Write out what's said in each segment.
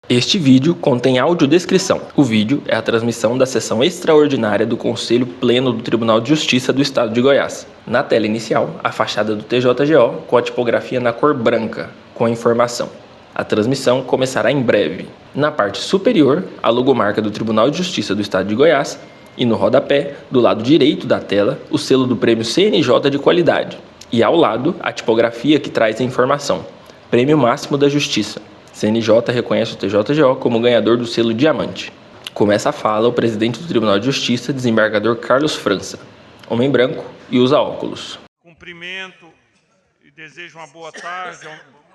Este vídeo contém audiodescrição. O vídeo é a transmissão da sessão extraordinária do Conselho Pleno do Tribunal de Justiça do Estado de Goiás. Na tela inicial, a fachada do TJGO com a tipografia na cor branca, com a informação. A transmissão começará em breve. Na parte superior, a logomarca do Tribunal de Justiça do Estado de Goiás e no rodapé, do lado direito da tela, o selo do Prêmio CNJ de Qualidade. E ao lado, a tipografia que traz a informação. Prêmio Máximo da Justiça. CNJ reconhece o TJGO como ganhador do selo Diamante. Começa a fala o presidente do Tribunal de Justiça, desembargador Carlos França, homem branco e usa óculos. Cumprimento e desejo uma boa tarde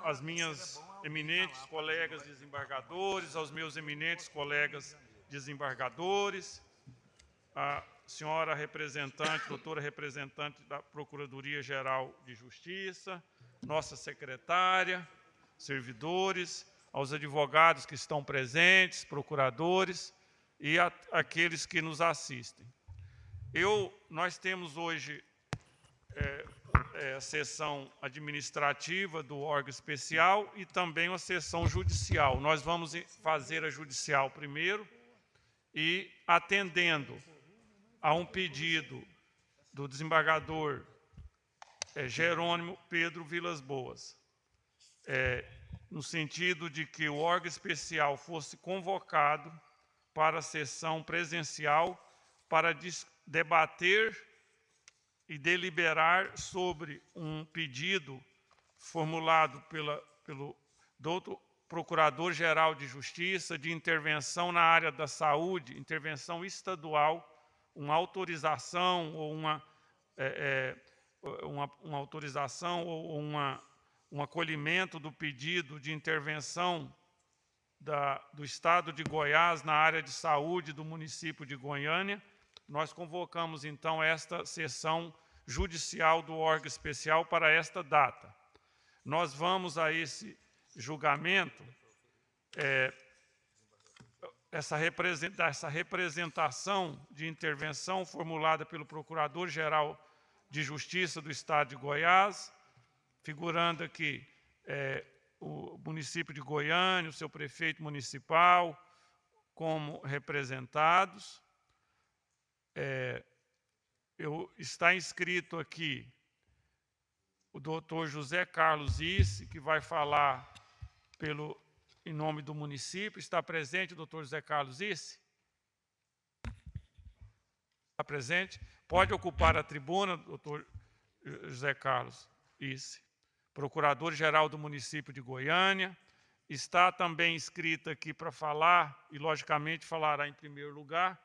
às minhas eminentes colegas desembargadores, aos meus eminentes colegas desembargadores, a senhora representante, doutora representante da Procuradoria-Geral de Justiça, nossa secretária, servidores, aos advogados que estão presentes, procuradores e aqueles que nos assistem. Nós temos hoje a sessão administrativa do órgão especial e também a sessão judicial. Nós vamos fazer a judicial primeiro e, atendendo a um pedido do desembargador Jerônimo Pedro Vilas Boas, no sentido de que o órgão especial fosse convocado para a sessão presencial para debater e deliberar sobre um pedido formulado pelo doutor Procurador-Geral de Justiça de intervenção na área da saúde, intervenção estadual, uma autorização ou uma autorização ou um acolhimento do pedido de intervenção do Estado de Goiás na área de saúde do município de Goiânia. Nós convocamos, então, esta sessão judicial do órgão especial para esta data. Nós vamos a esse julgamento, essa representação de intervenção formulada pelo Procurador-Geral de Justiça do Estado de Goiás, figurando aqui o município de Goiânia, o seu prefeito municipal, como representados. Está inscrito aqui o doutor José Carlos Isse, que vai falar em nome do município. Está presente o doutor José Carlos Isse? Está presente? Pode ocupar a tribuna, doutor José Carlos Isse, Procurador-Geral do município de Goiânia. Está também inscrita aqui para falar, e logicamente falará em primeiro lugar,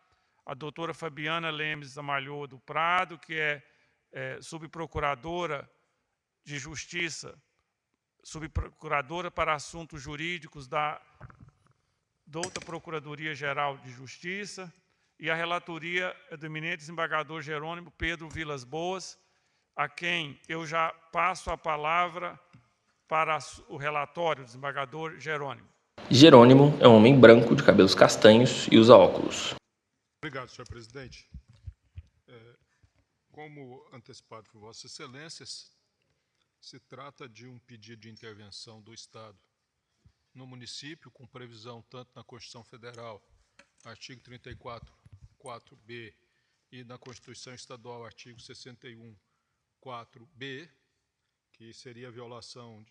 a doutora Fabiana Lemes Amalhoa do Prado, que é subprocuradora de Justiça, subprocuradora para assuntos jurídicos da outra Procuradoria-Geral de Justiça, e a relatoria é do eminente desembargador Jerônimo Pedro Vilas Boas, a quem eu já passo a palavra para o relatório, desembargador Jerônimo. Jerônimo é um homem branco de cabelos castanhos e usa óculos. Obrigado, senhor presidente. Como antecipado por vossas excelências, se trata de um pedido de intervenção do Estado no município, com previsão tanto na Constituição Federal, artigo 34, 4b, e na Constituição Estadual, artigo 61, 4b, que seria a violação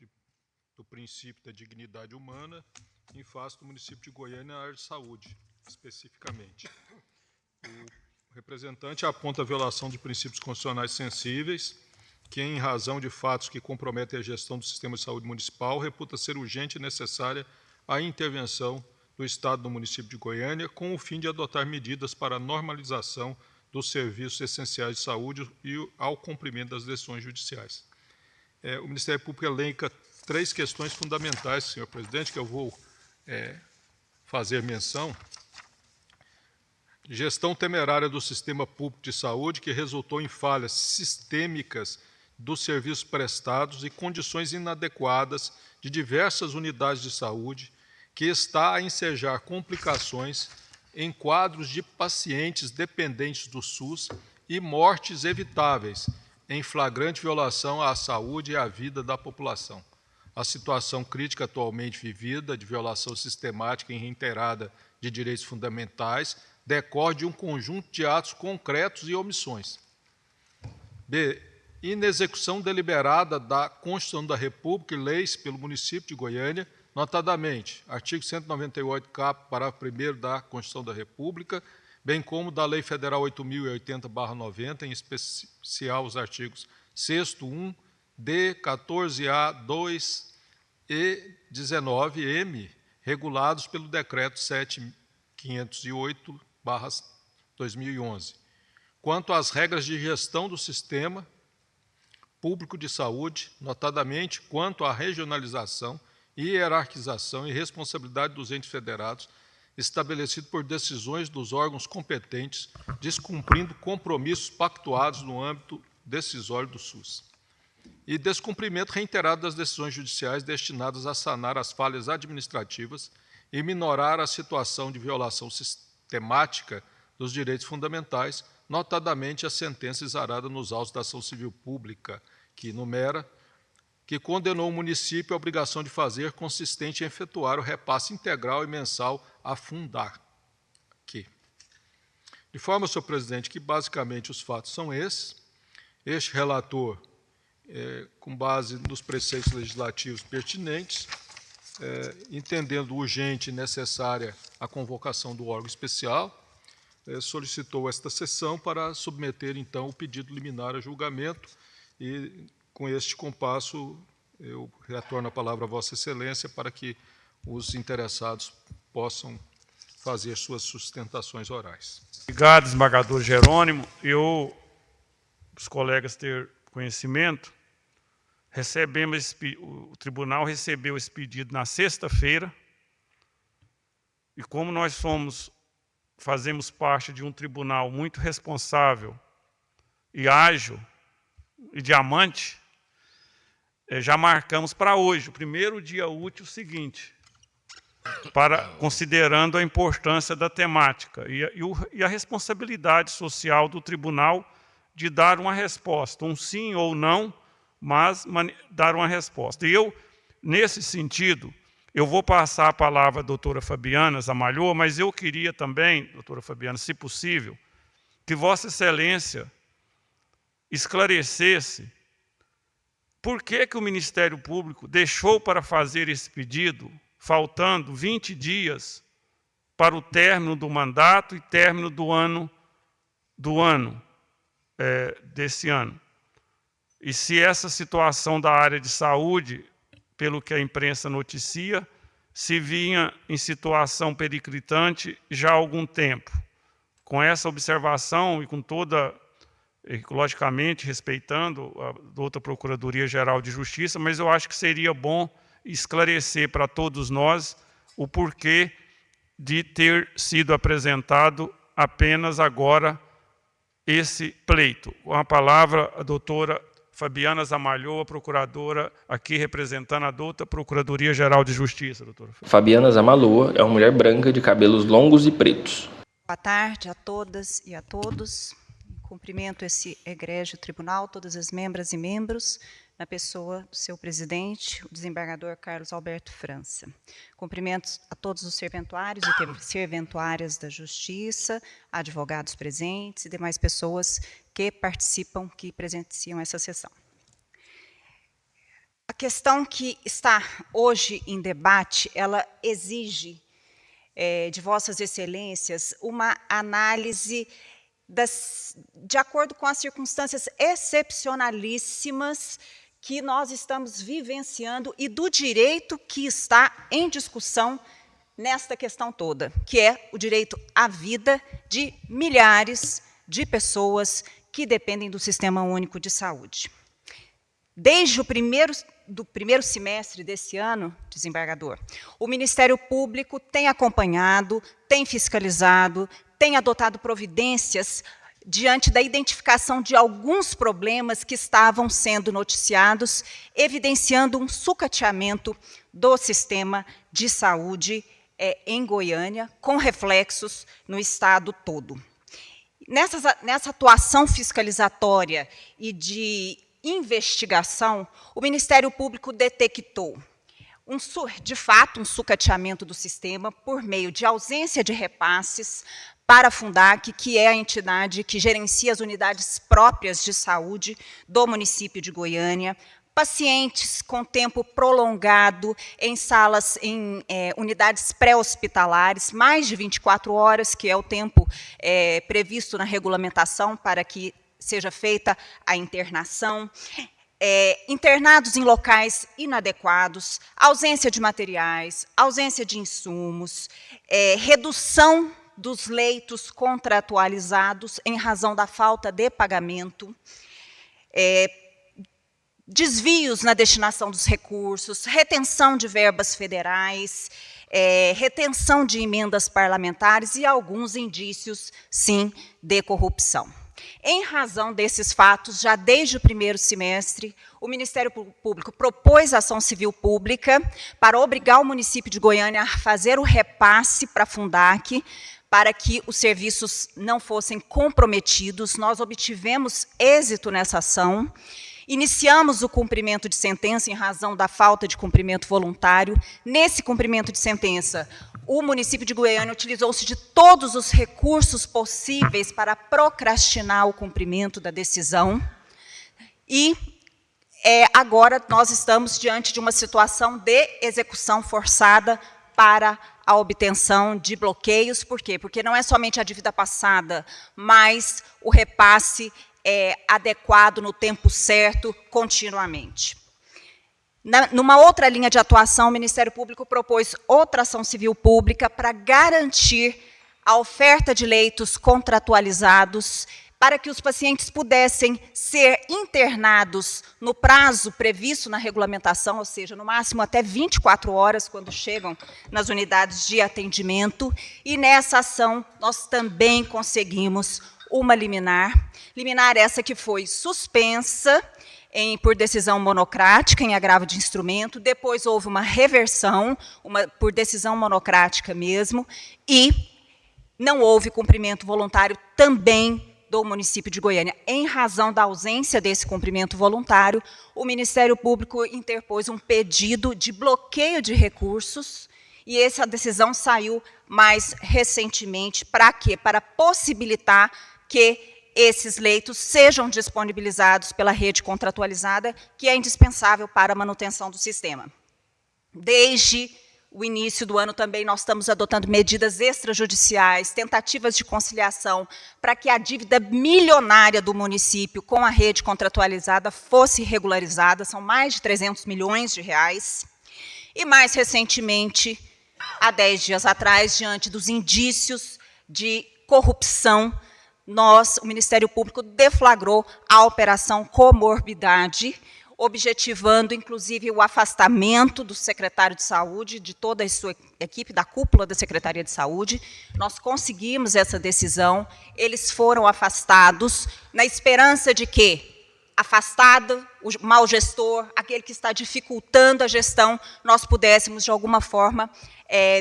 do princípio da dignidade humana em face do município de Goiânia na área de saúde, especificamente. O representante aponta a violação de princípios constitucionais sensíveis, que, em razão de fatos que comprometem a gestão do sistema de saúde municipal, reputa ser urgente e necessária a intervenção do Estado no município de Goiânia, com o fim de adotar medidas para a normalização dos serviços essenciais de saúde e ao cumprimento das decisões judiciais. O Ministério Público elenca 3 questões fundamentais, senhor presidente, que eu vou fazer menção. Gestão temerária do sistema público de saúde, que resultou em falhas sistêmicas dos serviços prestados e condições inadequadas de diversas unidades de saúde, que está a ensejar complicações em quadros de pacientes dependentes do SUS e mortes evitáveis, em flagrante violação à saúde e à vida da população. a situação crítica atualmente vivida, de violação sistemática e reiterada de direitos fundamentais, decorre de um conjunto de atos concretos e omissões. B. Inexecução deliberada da Constituição da República e leis pelo município de Goiânia, notadamente, artigo 198, cap. Parágrafo 1º da Constituição da República, bem como da Lei Federal 8.080/90, em especial os artigos 6º, 1, D, 14A, 2 e 19M, regulados pelo Decreto 7.508/2011, quanto às regras de gestão do sistema público de saúde, notadamente quanto à regionalização, hierarquização e responsabilidade dos entes federados, estabelecido por decisões dos órgãos competentes, descumprindo compromissos pactuados no âmbito decisório do SUS. E descumprimento reiterado das decisões judiciais destinadas a sanar as falhas administrativas e minorar a situação de violação sistemática dos direitos fundamentais, notadamente a sentença exarada nos autos da ação civil pública, que enumera, que condenou o município à obrigação de fazer, consistente em efetuar o repasse integral e mensal à Fundarc. De forma, senhor presidente, que basicamente os fatos são esses. Este relator, com base nos preceitos legislativos pertinentes, entendendo urgente e necessária a convocação do órgão especial, solicitou esta sessão para submeter, então, o pedido liminar a julgamento e, com este compasso, eu retorno a palavra a Vossa Excelência para que os interessados possam fazer suas sustentações orais. Obrigado, desembargador Jerônimo. Os colegas ter conhecimento, o tribunal recebeu esse pedido na sexta-feira, e como nós fazemos parte de um tribunal muito responsável e ágil e diamante, já marcamos para hoje, o primeiro dia útil seguinte, considerando a importância da temática e a responsabilidade social do tribunal de dar uma resposta, um sim ou não, mas dar uma resposta. E nesse sentido, eu vou passar a palavra à doutora Fabiana Zamalhoa, mas eu queria também, doutora Fabiana, se possível, que Vossa Excelência esclarecesse por que o Ministério Público deixou para fazer esse pedido, faltando 20 dias para o término do mandato e término desse ano. E se essa situação da área de saúde, pelo que a imprensa noticia, se vinha em situação periclitante já há algum tempo. Com essa observação e com toda, logicamente, respeitando a outra Procuradoria-Geral de Justiça, mas eu acho que seria bom esclarecer para todos nós o porquê de ter sido apresentado apenas agora esse pleito. Com a palavra, a doutora Fabiana Zamalhoa, procuradora, aqui representando a douta Procuradoria-Geral de Justiça, doutora. Fabiana Zamalhoa é uma mulher branca de cabelos longos e pretos. Boa tarde a todas e a todos. Cumprimento esse egrégio tribunal, todas as membras e membros, na pessoa do seu presidente, o desembargador Carlos Alberto França. Cumprimentos a todos os serventuários e serventuárias da Justiça, advogados presentes e demais pessoas que participam, que presenciam essa sessão. A questão que está hoje em debate, ela exige de Vossas Excelências uma análise de acordo com as circunstâncias excepcionalíssimas que nós estamos vivenciando e do direito que está em discussão nesta questão toda, que é o direito à vida de milhares de pessoas que dependem do Sistema Único de Saúde. Desde o primeiro semestre desse ano, desembargador, o Ministério Público tem acompanhado, tem fiscalizado, tem adotado providências diante da identificação de alguns problemas que estavam sendo noticiados, evidenciando um sucateamento do sistema de saúde em Goiânia, com reflexos no estado todo. Nessa atuação fiscalizatória e de investigação, o Ministério Público detectou de fato, um sucateamento do sistema por meio de ausência de repasses para a Fundac, que é a entidade que gerencia as unidades próprias de saúde do município de Goiânia, pacientes com tempo prolongado em salas, em unidades pré-hospitalares, mais de 24 horas, que é o tempo previsto na regulamentação para que seja feita a internação, internados em locais inadequados, ausência de materiais, ausência de insumos, redução dos leitos contratualizados em razão da falta de pagamento, desvios na destinação dos recursos, retenção de verbas federais, retenção de emendas parlamentares e alguns indícios, sim, de corrupção. Em razão desses fatos, já desde o primeiro semestre, o Ministério Público propôs ação civil pública para obrigar o município de Goiânia a fazer o repasse para a Fundac, para que os serviços não fossem comprometidos. Nós obtivemos êxito nessa ação. Iniciamos o cumprimento de sentença em razão da falta de cumprimento voluntário. Nesse cumprimento de sentença, o município de Goiânia utilizou-se de todos os recursos possíveis para procrastinar o cumprimento da decisão. E agora nós estamos diante de uma situação de execução forçada para a obtenção de bloqueios. Por quê? Porque não é somente a dívida passada, mas o repasse adequado no tempo certo, continuamente. Numa outra linha de atuação, o Ministério Público propôs outra ação civil pública para garantir a oferta de leitos contratualizados para que os pacientes pudessem ser internados no prazo previsto na regulamentação, ou seja, no máximo até 24 horas, quando chegam nas unidades de atendimento. E nessa ação, nós também conseguimos uma liminar essa que foi suspensa por decisão monocrática, em agravo de instrumento, depois houve uma reversão, por decisão monocrática mesmo, e não houve cumprimento voluntário também do município de Goiânia. Em razão da ausência desse cumprimento voluntário, o Ministério Público interpôs um pedido de bloqueio de recursos, e essa decisão saiu mais recentemente. Para quê? Para possibilitar que esses leitos sejam disponibilizados pela rede contratualizada, que é indispensável para a manutenção do sistema. Desde o início do ano também nós estamos adotando medidas extrajudiciais, tentativas de conciliação, para que a dívida milionária do município com a rede contratualizada fosse regularizada. São mais de 300 milhões de reais. E mais recentemente, há 10 dias atrás, diante dos indícios de corrupção, o Ministério Público deflagrou a Operação Comorbidade, objetivando, inclusive, o afastamento do secretário de Saúde, de toda a sua equipe, da cúpula da Secretaria de Saúde. Nós conseguimos essa decisão, eles foram afastados, na esperança de que, afastado, o mau gestor, aquele que está dificultando a gestão, nós pudéssemos, de alguma forma,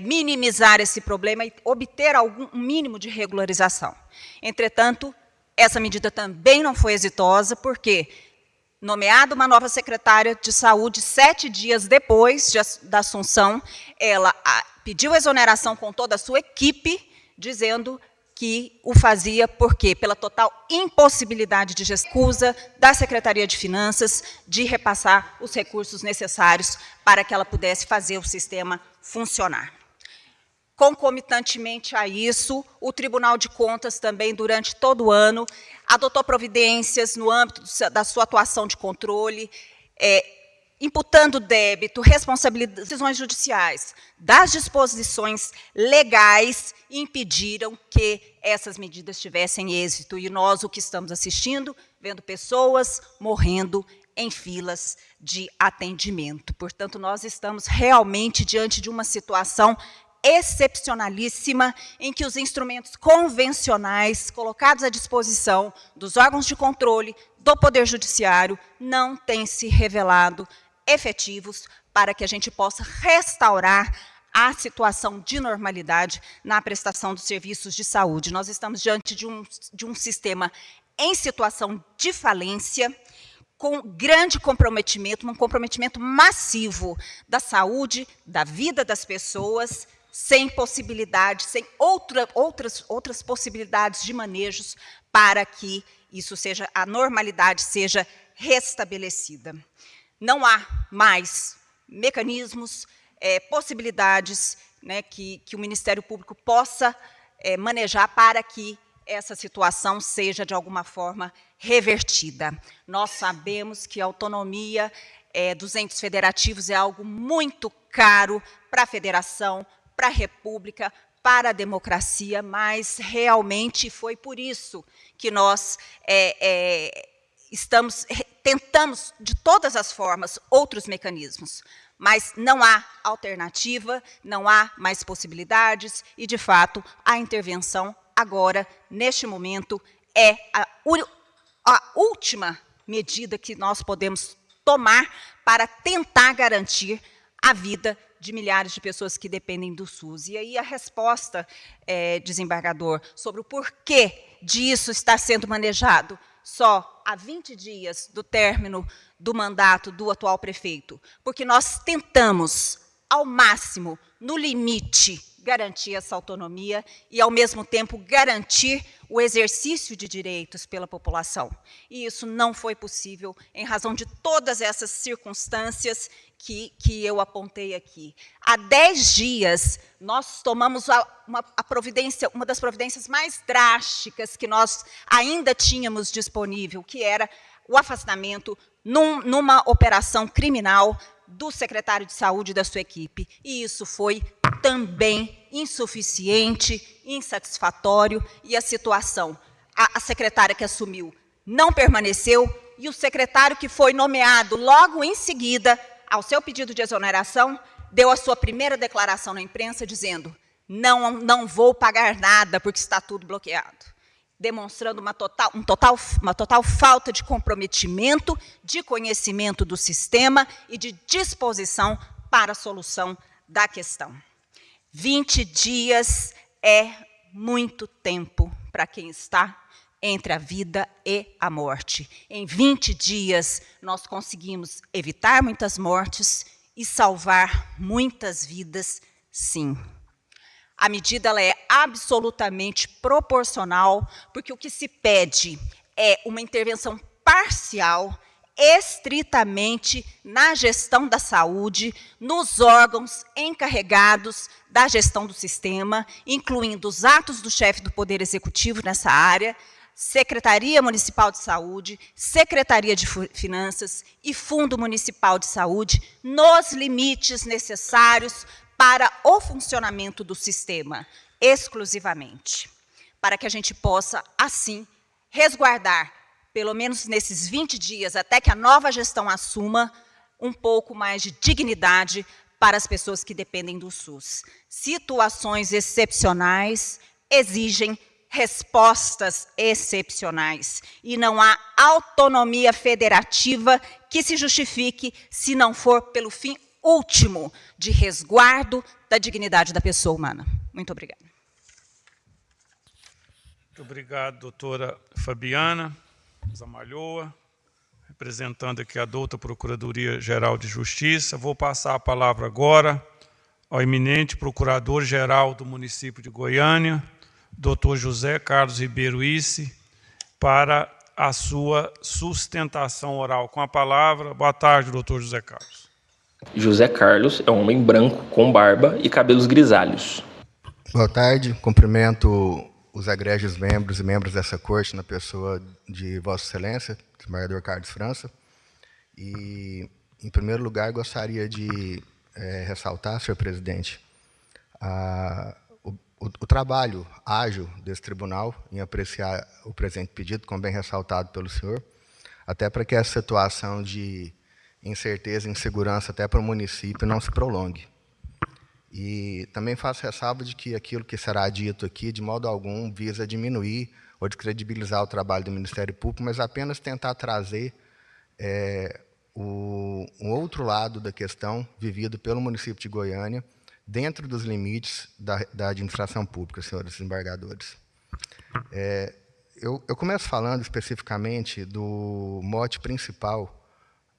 minimizar esse problema e obter um mínimo de regularização. Entretanto, essa medida também não foi exitosa, porque, nomeada uma nova secretária de saúde, 7 dias depois da assunção, ela pediu exoneração com toda a sua equipe, dizendo que o fazia porque pela total impossibilidade de excusa da Secretaria de Finanças de repassar os recursos necessários para que ela pudesse fazer o sistema funcionar. Concomitantemente a isso, o Tribunal de Contas também, durante todo o ano, adotou providências no âmbito da sua atuação de controle, imputando débito, responsabilidade, decisões judiciais, das disposições legais, impediram que essas medidas tivessem êxito. E nós, o que estamos assistindo, vendo pessoas morrendo em filas de atendimento. Portanto, nós estamos realmente diante de uma situação excepcionalíssima, em que os instrumentos convencionais colocados à disposição dos órgãos de controle do Poder Judiciário não têm se revelado efetivos para que a gente possa restaurar a situação de normalidade na prestação dos serviços de saúde. Nós estamos diante de um sistema em situação de falência, com grande comprometimento, um comprometimento massivo da saúde, da vida das pessoas, sem possibilidade, sem outras possibilidades de manejos para que isso seja, a normalidade seja restabelecida. Não há mais mecanismos, possibilidades, né, que o Ministério Público possa manejar para que essa situação seja, de alguma forma, revertida. Nós sabemos que a autonomia dos entes federativos é algo muito caro para a federação, para a república, para a democracia, mas realmente foi por isso que nós tentamos, de todas as formas, outros mecanismos. Mas não há alternativa, não há mais possibilidades, e, de fato, a intervenção agora, neste momento, é a última medida que nós podemos tomar para tentar garantir a vida de milhares de pessoas que dependem do SUS. E aí a resposta, desembargador, sobre o porquê disso está sendo manejado só há 20 dias do término do mandato do atual prefeito, porque nós tentamos, ao máximo, no limite, garantir essa autonomia e, ao mesmo tempo, garantir o exercício de direitos pela população. E isso não foi possível em razão de todas essas circunstâncias que eu apontei aqui. Há 10 dias, nós tomamos uma das providências mais drásticas que nós ainda tínhamos disponível, que era o afastamento numa operação criminal do secretário de saúde e da sua equipe. E isso foi também insuficiente, insatisfatório, e a situação, a secretária que assumiu não permaneceu, e o secretário que foi nomeado logo em seguida, ao seu pedido de exoneração, deu a sua primeira declaração na imprensa dizendo: não vou pagar nada porque está tudo bloqueado, demonstrando uma total falta de comprometimento, de conhecimento do sistema e de disposição para a solução da questão. 20 dias é muito tempo para quem está entre a vida e a morte. Em 20 dias, nós conseguimos evitar muitas mortes e salvar muitas vidas, sim. A medida ela é absolutamente proporcional, porque o que se pede é uma intervenção parcial, estritamente na gestão da saúde, nos órgãos encarregados da gestão do sistema, incluindo os atos do chefe do Poder Executivo nessa área, Secretaria Municipal de Saúde, Secretaria de Finanças e Fundo Municipal de Saúde, nos limites necessários para o funcionamento do sistema, exclusivamente, para que a gente possa, assim, resguardar, pelo menos nesses 20 dias, até que a nova gestão assuma, um pouco mais de dignidade para as pessoas que dependem do SUS. Situações excepcionais exigem respostas excepcionais, e não há autonomia federativa que se justifique se não for pelo fim último de resguardo da dignidade da pessoa humana. Muito obrigada. Muito obrigado, doutora Fabiana Zamalhoa, representando aqui a douta Procuradoria-Geral de Justiça. Vou passar a palavra agora ao eminente Procurador-Geral do município de Goiânia, doutor José Carlos Ribeiro Isse, para a sua sustentação oral. Com a palavra, boa tarde, doutor José Carlos. José Carlos é um homem branco, com barba e cabelos grisalhos. Boa tarde, cumprimento os egrégios membros e membros dessa corte, na pessoa de Vossa Excelência, desembargador Carlos França. E, em primeiro lugar, gostaria de ressaltar, senhor presidente, o trabalho ágil desse tribunal em apreciar o presente pedido, como bem ressaltado pelo senhor, até para que essa situação de incerteza e insegurança até para o município não se prolongue. E também faço ressalva de que aquilo que será dito aqui, de modo algum, visa diminuir ou descredibilizar o trabalho do Ministério Público, mas apenas tentar trazer um outro lado da questão vivido pelo município de Goiânia, dentro dos limites da administração pública, senhores desembargadores. Eu começo falando especificamente do mote principal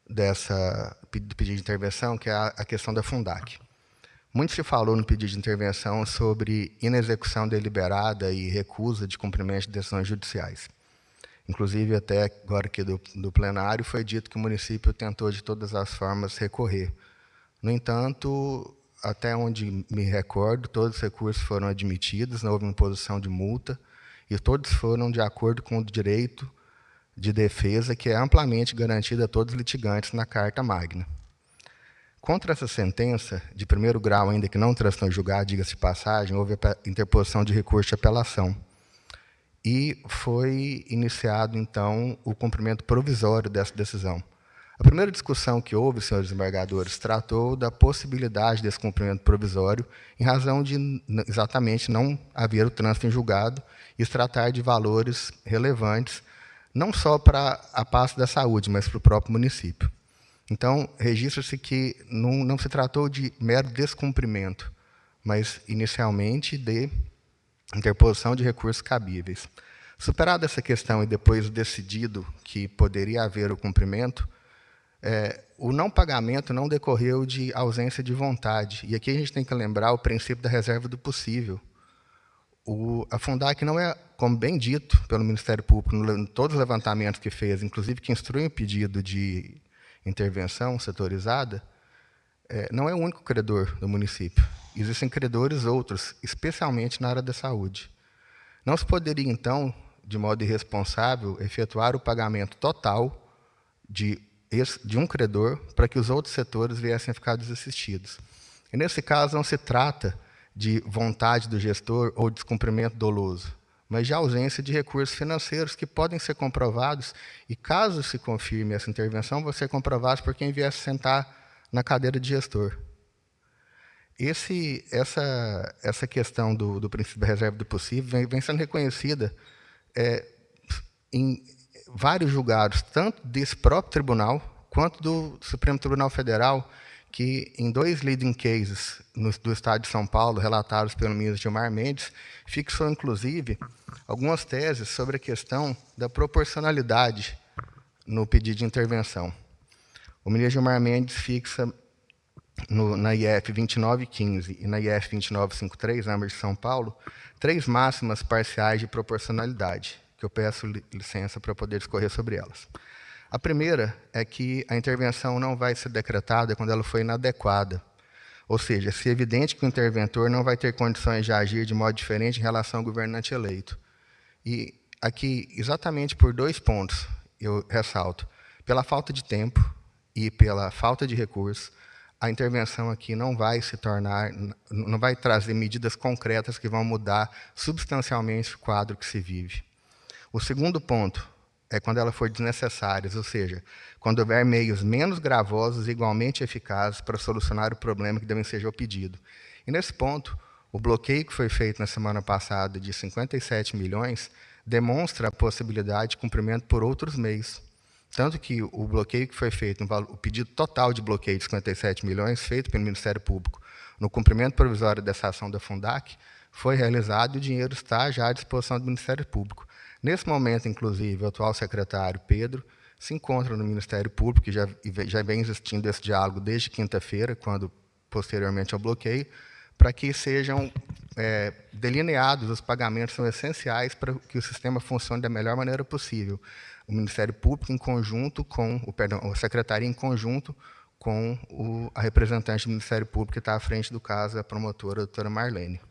do pedido de intervenção, que é a questão da Fundac. Muito se falou no pedido de intervenção sobre inexecução deliberada e recusa de cumprimento de decisões judiciais. Inclusive, até agora aqui do plenário, foi dito que o município tentou de todas as formas recorrer. No entanto, até onde me recordo, todos os recursos foram admitidos, não houve imposição de multa, e todos foram de acordo com o direito de defesa, que é amplamente garantido a todos os litigantes na Carta Magna. Contra essa sentença, de primeiro grau, ainda que não transitou em julgado, diga-se de passagem, houve a interposição de recurso de apelação. E foi iniciado, então, o cumprimento provisório dessa decisão. A primeira discussão que houve, senhores desembargadores, tratou da possibilidade desse cumprimento provisório em razão de exatamente não haver o trânsito em julgado e se tratar de valores relevantes, não só para a pasta da saúde, mas para o próprio município. Então, registra-se que não se tratou de mero descumprimento, mas, inicialmente, de interposição de recursos cabíveis. Superada essa questão e depois decidido que poderia haver o cumprimento, o não pagamento não decorreu de ausência de vontade. E aqui a gente tem que lembrar o princípio da reserva do possível. A Fundac não é, como bem dito pelo Ministério Público, em todos os levantamentos que fez, inclusive que instrui o pedido de intervenção setorizada, não é o único credor do município. Existem credores outros, especialmente na área da saúde. Não se poderia, então, de modo irresponsável, efetuar o pagamento total de um credor para que os outros setores viessem a ficar desassistidos. E, nesse caso, não se trata de vontade do gestor ou descumprimento doloso, mas de ausência de recursos financeiros que podem ser comprovados e, caso se confirme essa intervenção, vão ser comprovados por quem viesse sentar na cadeira de gestor. Essa questão do princípio da reserva do possível vem sendo reconhecida em vários julgados, tanto desse próprio tribunal, quanto do Supremo Tribunal Federal, que, em 2 leading cases do Estado de São Paulo, relatados pelo ministro Gilmar Mendes, fixou, inclusive, algumas teses sobre a questão da proporcionalidade no pedido de intervenção. O ministro Gilmar Mendes fixa na IF 2915 e na IF 2953, ambas de São Paulo, 3 máximas parciais de proporcionalidade, que eu peço licença para poder discorrer sobre elas. A primeira é que a intervenção não vai ser decretada quando ela for inadequada, ou seja, se é evidente que o interventor não vai ter condições de agir de modo diferente em relação ao governante eleito. E aqui, exatamente por 2 pontos, eu ressalto, pela falta de tempo e pela falta de recursos, a intervenção aqui não vai trazer medidas concretas que vão mudar substancialmente o quadro que se vive. O segundo ponto é quando ela for desnecessária, ou seja, quando houver meios menos gravosos e igualmente eficazes para solucionar o problema que deve ser o pedido. E, nesse ponto, o bloqueio que foi feito na semana passada de 57 milhões demonstra a possibilidade de cumprimento por outros meios. Tanto que o bloqueio que foi feito, o pedido total de bloqueio de 57 milhões, feito pelo Ministério Público no cumprimento provisório dessa ação da Fundac, foi realizado e o dinheiro está já à disposição do Ministério Público. Nesse momento, inclusive, o atual secretário, Pedro, se encontra no Ministério Público, que já vem existindo esse diálogo desde quinta-feira, quando, posteriormente ao bloqueio, para que sejam delineados os pagamentos que são essenciais para que o sistema funcione da melhor maneira possível. O Ministério Público, em conjunto com, a Secretaria, em conjunto com a representante do Ministério Público, que está à frente do caso, a promotora, a doutora Marlene.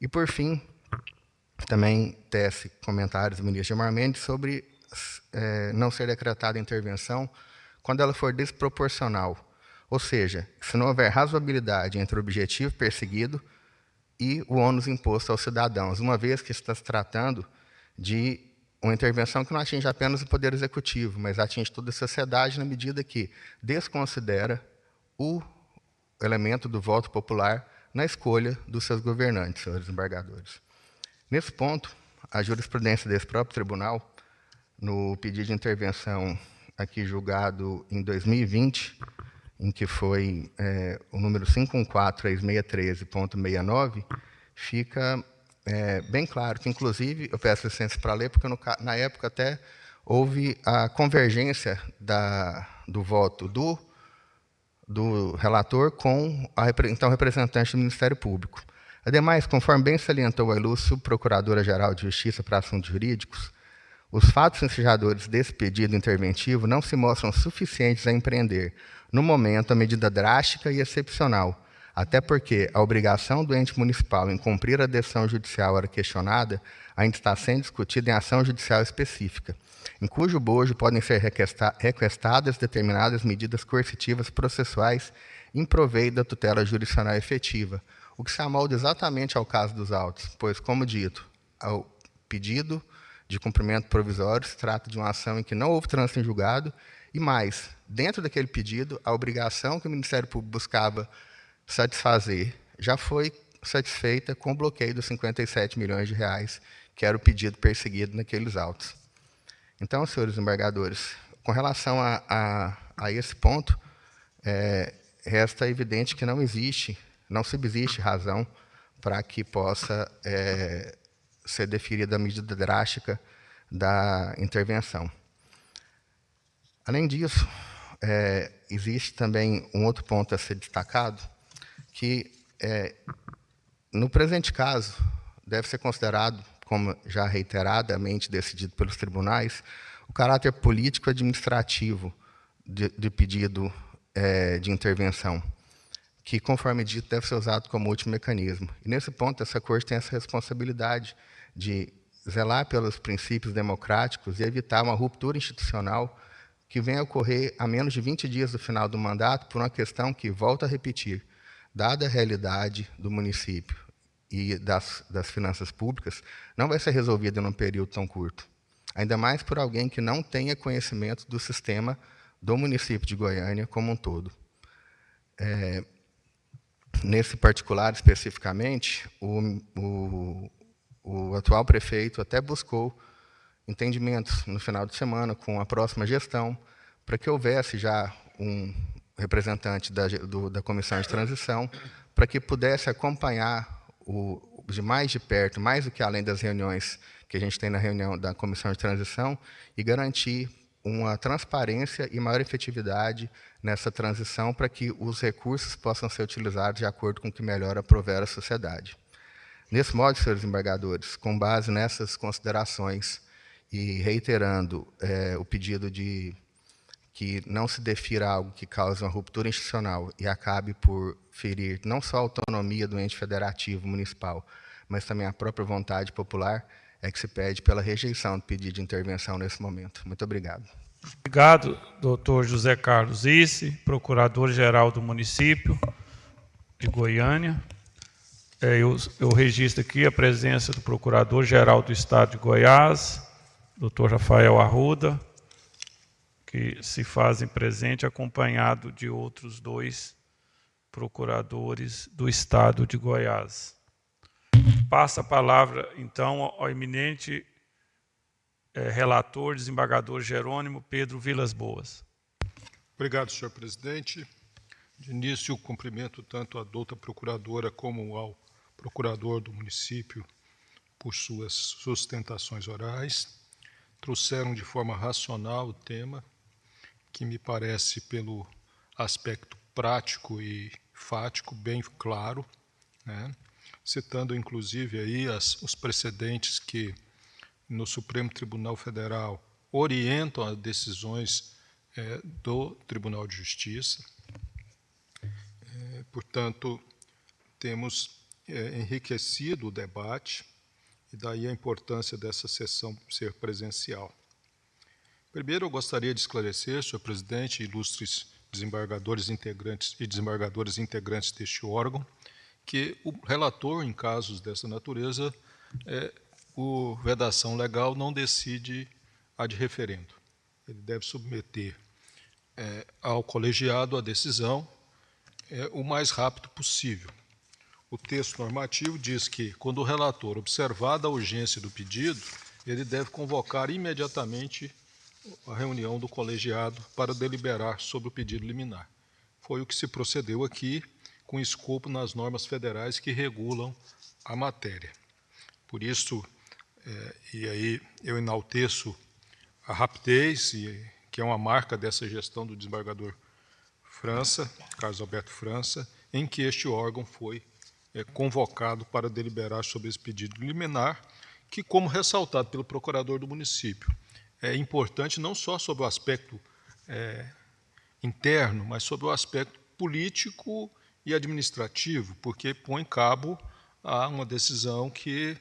E, por fim, também tece comentários do ministro Gilmar Mendes sobre não ser decretada a intervenção quando ela for desproporcional, ou seja, se não houver razoabilidade entre o objetivo perseguido e o ônus imposto aos cidadãos, uma vez que está se tratando de uma intervenção que não atinge apenas o Poder Executivo, mas atinge toda a sociedade na medida que desconsidera o elemento do voto popular na escolha dos seus governantes, senhores desembargadores. Nesse ponto, a jurisprudência desse próprio tribunal, no pedido de intervenção aqui julgado em 2020, em que foi o número 514.3613.69, fica bem claro que, inclusive, eu peço licença para ler, porque na época até houve a convergência do voto do relator com a então representante do Ministério Público. Ademais, conforme bem salientou a ilustre Procuradora-Geral de Justiça para Assuntos Jurídicos, os fatos ensejadores desse pedido interventivo não se mostram suficientes a empreender, no momento, a medida drástica e excepcional, até porque a obrigação do ente municipal em cumprir a decisão judicial ora questionada ainda está sendo discutida em ação judicial específica, em cujo bojo podem ser requestadas determinadas medidas coercitivas processuais em proveito da tutela jurisdicional efetiva, o que se amolda exatamente ao caso dos autos, pois, como dito, ao pedido de cumprimento provisório se trata de uma ação em que não houve trânsito em julgado e, mais, dentro daquele pedido, a obrigação que o Ministério Público buscava satisfazer já foi satisfeita com o bloqueio dos 57 milhões de reais, que era o pedido perseguido naqueles autos. Então, senhores embargadores, com relação a esse ponto, resta evidente que não subsiste razão para que possa ser deferida a medida drástica da intervenção. Além disso, existe também um outro ponto a ser destacado, que, no presente caso, deve ser considerado, como já reiteradamente decidido pelos tribunais, o caráter político-administrativo de pedido de intervenção, que, conforme dito, deve ser usado como último mecanismo. E, nesse ponto, essa Corte tem essa responsabilidade de zelar pelos princípios democráticos e evitar uma ruptura institucional que venha a ocorrer a menos de 20 dias do final do mandato por uma questão que, volto a repetir, dada a realidade do município e das finanças públicas, não vai ser resolvida num período tão curto. Ainda mais por alguém que não tenha conhecimento do sistema do município de Goiânia como um todo. Nesse particular, especificamente, o atual prefeito até buscou entendimentos no final de semana com a próxima gestão para que houvesse já um representante da comissão de transição para que pudesse acompanhar de mais de perto, mais do que além das reuniões que a gente tem na reunião da comissão de transição, e garantir uma transparência e maior efetividade nessa transição para que os recursos possam ser utilizados de acordo com o que melhor aprover a sociedade. Nesse modo, senhores embargadores, com base nessas considerações e reiterando o pedido de que não se defira algo que cause uma ruptura institucional e acabe por ferir não só a autonomia do ente federativo municipal, mas também a própria vontade popular, é que se pede pela rejeição do pedido de intervenção nesse momento. Muito obrigado. Obrigado, doutor José Carlos Isse, procurador-geral do município de Goiânia. Eu registro aqui a presença do procurador-geral do Estado de Goiás, doutor Rafael Arruda, que se fazem presente acompanhado de outros 2 procuradores do Estado de Goiás. Passa a palavra, então, ao eminente relator, desembargador Jerônimo Pedro Vilas Boas. Obrigado, senhor presidente. De início, cumprimento tanto a douta procuradora como ao procurador do município por suas sustentações orais. Trouxeram de forma racional o tema, que me parece, pelo aspecto prático e fático, bem claro, né? Citando, inclusive, aí os precedentes que, no Supremo Tribunal Federal, orientam as decisões do Tribunal de Justiça. Portanto, temos enriquecido o debate, e daí a importância dessa sessão ser presencial. Primeiro, eu gostaria de esclarecer, senhor presidente, ilustres desembargadores integrantes e desembargadoras integrantes deste órgão, que o relator, em casos dessa natureza, o vedação legal não decide ad referendo. Ele deve submeter ao colegiado a decisão o mais rápido possível. O texto normativo diz que, quando o relator observada a urgência do pedido, ele deve convocar imediatamente a reunião do colegiado para deliberar sobre o pedido liminar. Foi o que se procedeu aqui, com escopo nas normas federais que regulam a matéria. Por isso, e aí eu enalteço a rapidez, que é uma marca dessa gestão do desembargador França, Carlos Alberto França, em que este órgão foi convocado para deliberar sobre esse pedido liminar, que, como ressaltado pelo procurador do município, é importante não só sobre o aspecto interno, mas sobre o aspecto político e administrativo, porque põe cabo a uma decisão que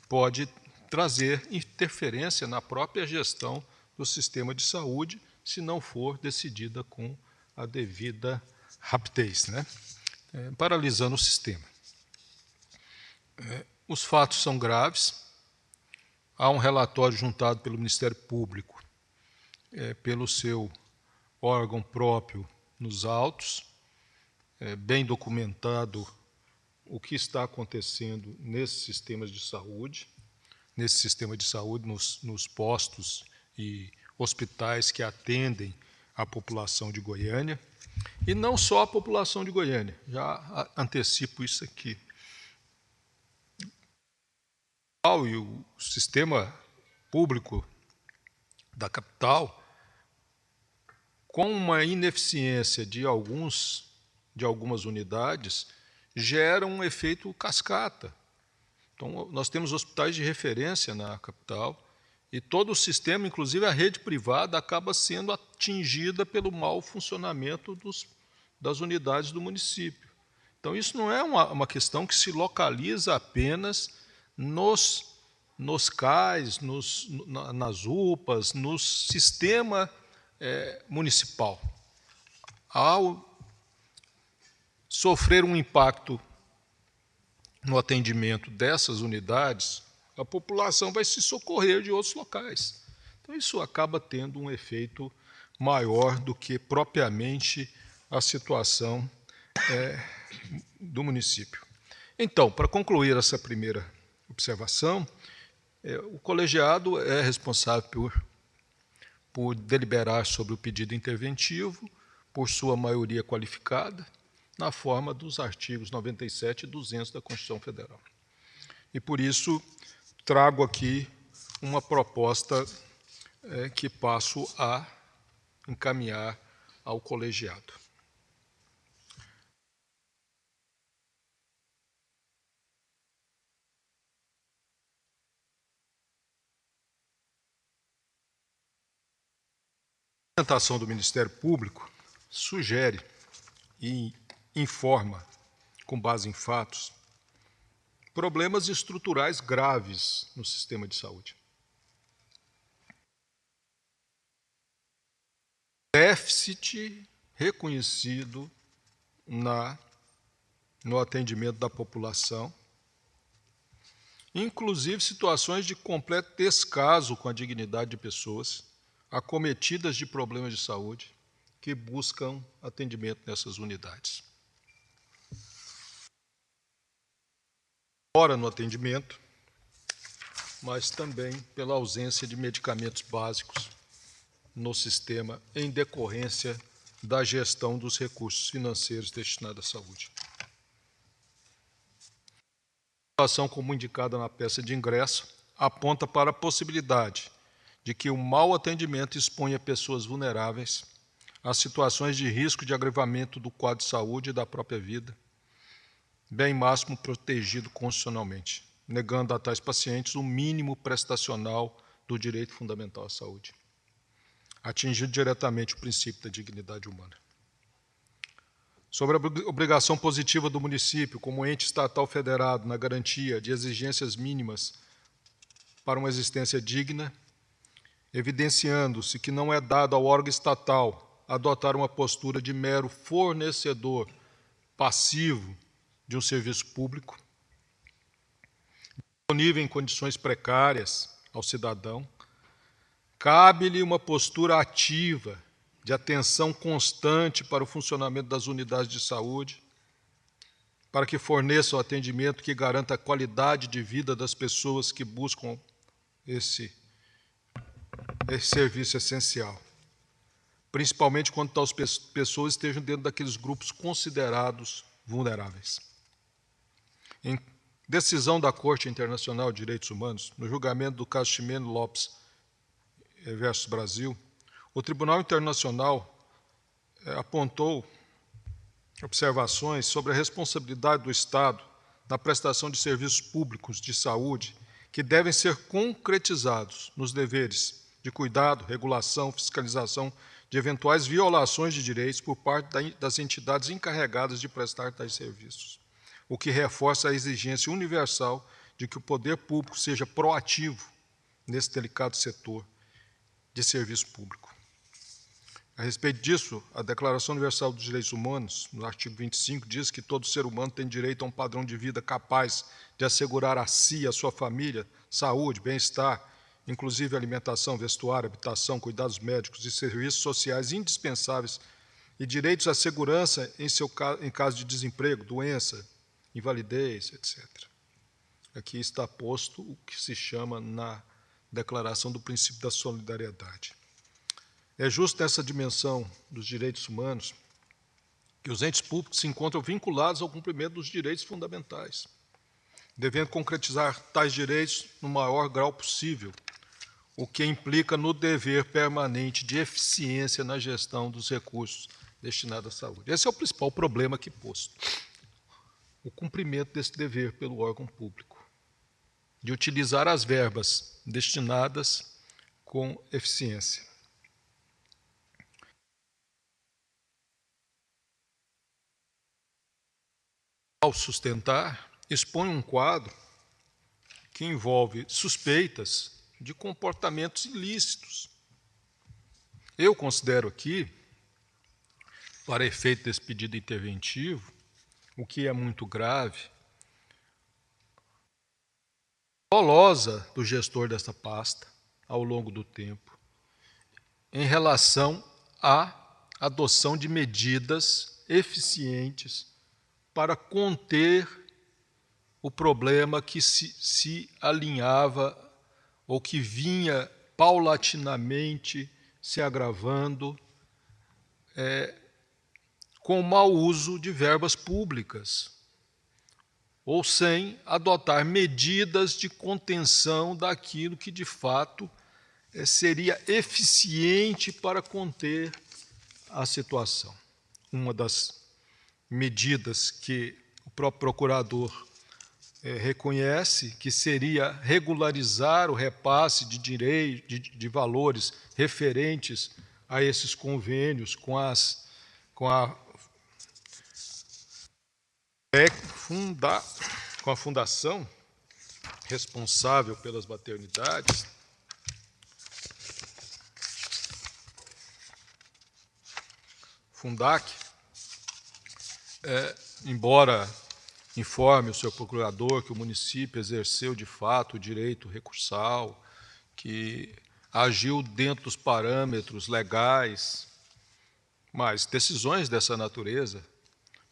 pode trazer interferência na própria gestão do sistema de saúde, se não for decidida com a devida rapidez, né? Paralisando o sistema. Os fatos são graves. Há um relatório juntado pelo Ministério Público, pelo seu órgão próprio nos autos, bem documentado o que está acontecendo nesses sistemas de saúde, nos postos e hospitais que atendem a população de Goiânia, e não só a população de Goiânia, já antecipo isso aqui. E o sistema público da capital, com uma ineficiência de algumas unidades, gera um efeito cascata. Então, nós temos hospitais de referência na capital e todo o sistema, inclusive a rede privada, acaba sendo atingida pelo mau funcionamento das unidades do município. Então, isso não é uma questão que se localiza apenas nos CAIs, nas UPAs, no sistema municipal. Ao sofrer um impacto no atendimento dessas unidades, a população vai se socorrer de outros locais. Então, isso acaba tendo um efeito maior do que propriamente a situação do município. Então, para concluir essa primeira observação, o colegiado é responsável por deliberar sobre o pedido interventivo, por sua maioria qualificada, na forma dos artigos 97 e 200 da Constituição Federal. E, por isso, trago aqui uma proposta que passo a encaminhar ao colegiado. A representação do Ministério Público sugere e informa, com base em fatos, problemas estruturais graves no sistema de saúde. Déficit reconhecido no atendimento da população, inclusive situações de completo descaso com a dignidade de pessoas acometidas de problemas de saúde que buscam atendimento nessas unidades. Ora no atendimento, mas também pela ausência de medicamentos básicos no sistema em decorrência da gestão dos recursos financeiros destinados à saúde. A situação, como indicada na peça de ingresso, aponta para a possibilidade de que o mau atendimento exponha pessoas vulneráveis a situações de risco de agravamento do quadro de saúde e da própria vida, bem máximo protegido constitucionalmente, negando a tais pacientes o mínimo prestacional do direito fundamental à saúde, atingindo diretamente o princípio da dignidade humana. Sobre a obrigação positiva do município, como ente estatal federado, na garantia de exigências mínimas para uma existência digna, evidenciando-se que não é dado ao órgão estatal adotar uma postura de mero fornecedor passivo de um serviço público, disponível em condições precárias ao cidadão, cabe-lhe uma postura ativa de atenção constante para o funcionamento das unidades de saúde, para que forneça o atendimento que garanta a qualidade de vida das pessoas que buscam esse serviço essencial, principalmente quando tais pessoas estejam dentro daqueles grupos considerados vulneráveis. decisão da Corte Internacional de Direitos Humanos, no julgamento do caso Ximeno Lopes versus Brasil, o Tribunal Internacional apontou observações sobre a responsabilidade do Estado na prestação de serviços públicos de saúde que devem ser concretizados nos deveres de cuidado, regulação, fiscalização de eventuais violações de direitos por parte das entidades encarregadas de prestar tais serviços, o que reforça a exigência universal de que o poder público seja proativo nesse delicado setor de serviço público. A respeito disso, a Declaração Universal dos Direitos Humanos, no artigo 25, diz que todo ser humano tem direito a um padrão de vida capaz de assegurar a si e a sua família saúde, bem-estar, inclusive alimentação, vestuário, habitação, cuidados médicos e serviços sociais indispensáveis e direitos à segurança em caso de desemprego, doença, invalidez, etc. Aqui está posto o que se chama na Declaração do Princípio da Solidariedade. É justo nessa dimensão dos direitos humanos que os entes públicos se encontram vinculados ao cumprimento dos direitos fundamentais, devendo concretizar tais direitos no maior grau possível, o que implica no dever permanente de eficiência na gestão dos recursos destinados à saúde. Esse é o principal problema aqui posto. O cumprimento desse dever pelo órgão público, de utilizar as verbas destinadas com eficiência. Ao sustentar, expõe um quadro que envolve suspeitas de comportamentos ilícitos. Eu considero aqui, para efeito desse pedido interventivo, o que é muito grave, a dolosa do gestor dessa pasta, ao longo do tempo, em relação à adoção de medidas eficientes para conter o problema que se alinhava ou que vinha paulatinamente se agravando com o mau uso de verbas públicas, ou sem adotar medidas de contenção daquilo que, de fato, seria eficiente para conter a situação. Uma das medidas que o próprio procurador reconhece que seria regularizar o repasse de valores referentes a esses convênios com a fundação responsável pelas maternidades, Fundac, embora informe o seu procurador que o município exerceu de fato o direito recursal, que agiu dentro dos parâmetros legais, mas decisões dessa natureza,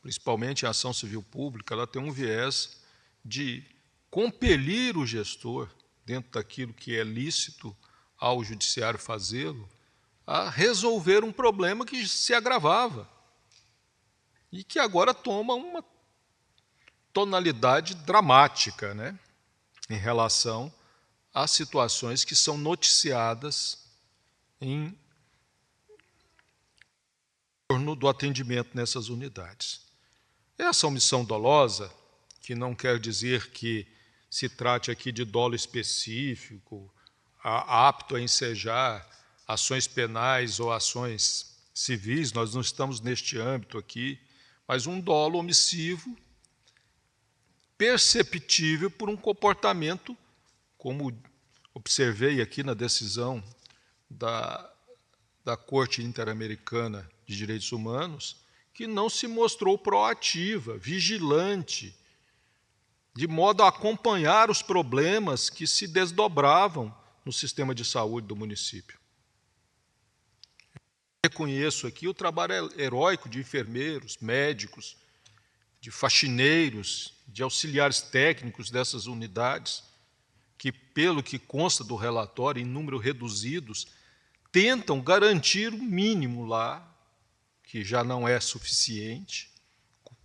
principalmente em ação civil pública, ela tem um viés de compelir o gestor, dentro daquilo que é lícito ao judiciário fazê-lo, a resolver um problema que se agravava e que agora toma uma tonalidade dramática, né, em relação às situações que são noticiadas em torno do atendimento nessas unidades. Essa omissão dolosa, que não quer dizer que se trate aqui de dolo específico, apto a ensejar ações penais ou ações civis, nós não estamos neste âmbito aqui, mas um dolo omissivo perceptível por um comportamento, como observei aqui na decisão da Corte Interamericana de Direitos Humanos, que não se mostrou proativa, vigilante, de modo a acompanhar os problemas que se desdobravam no sistema de saúde do município. Reconheço aqui o trabalho heróico de enfermeiros, médicos, de faxineiros, de auxiliares técnicos dessas unidades, que, pelo que consta do relatório, em número reduzidos, tentam garantir o mínimo lá, que já não é suficiente,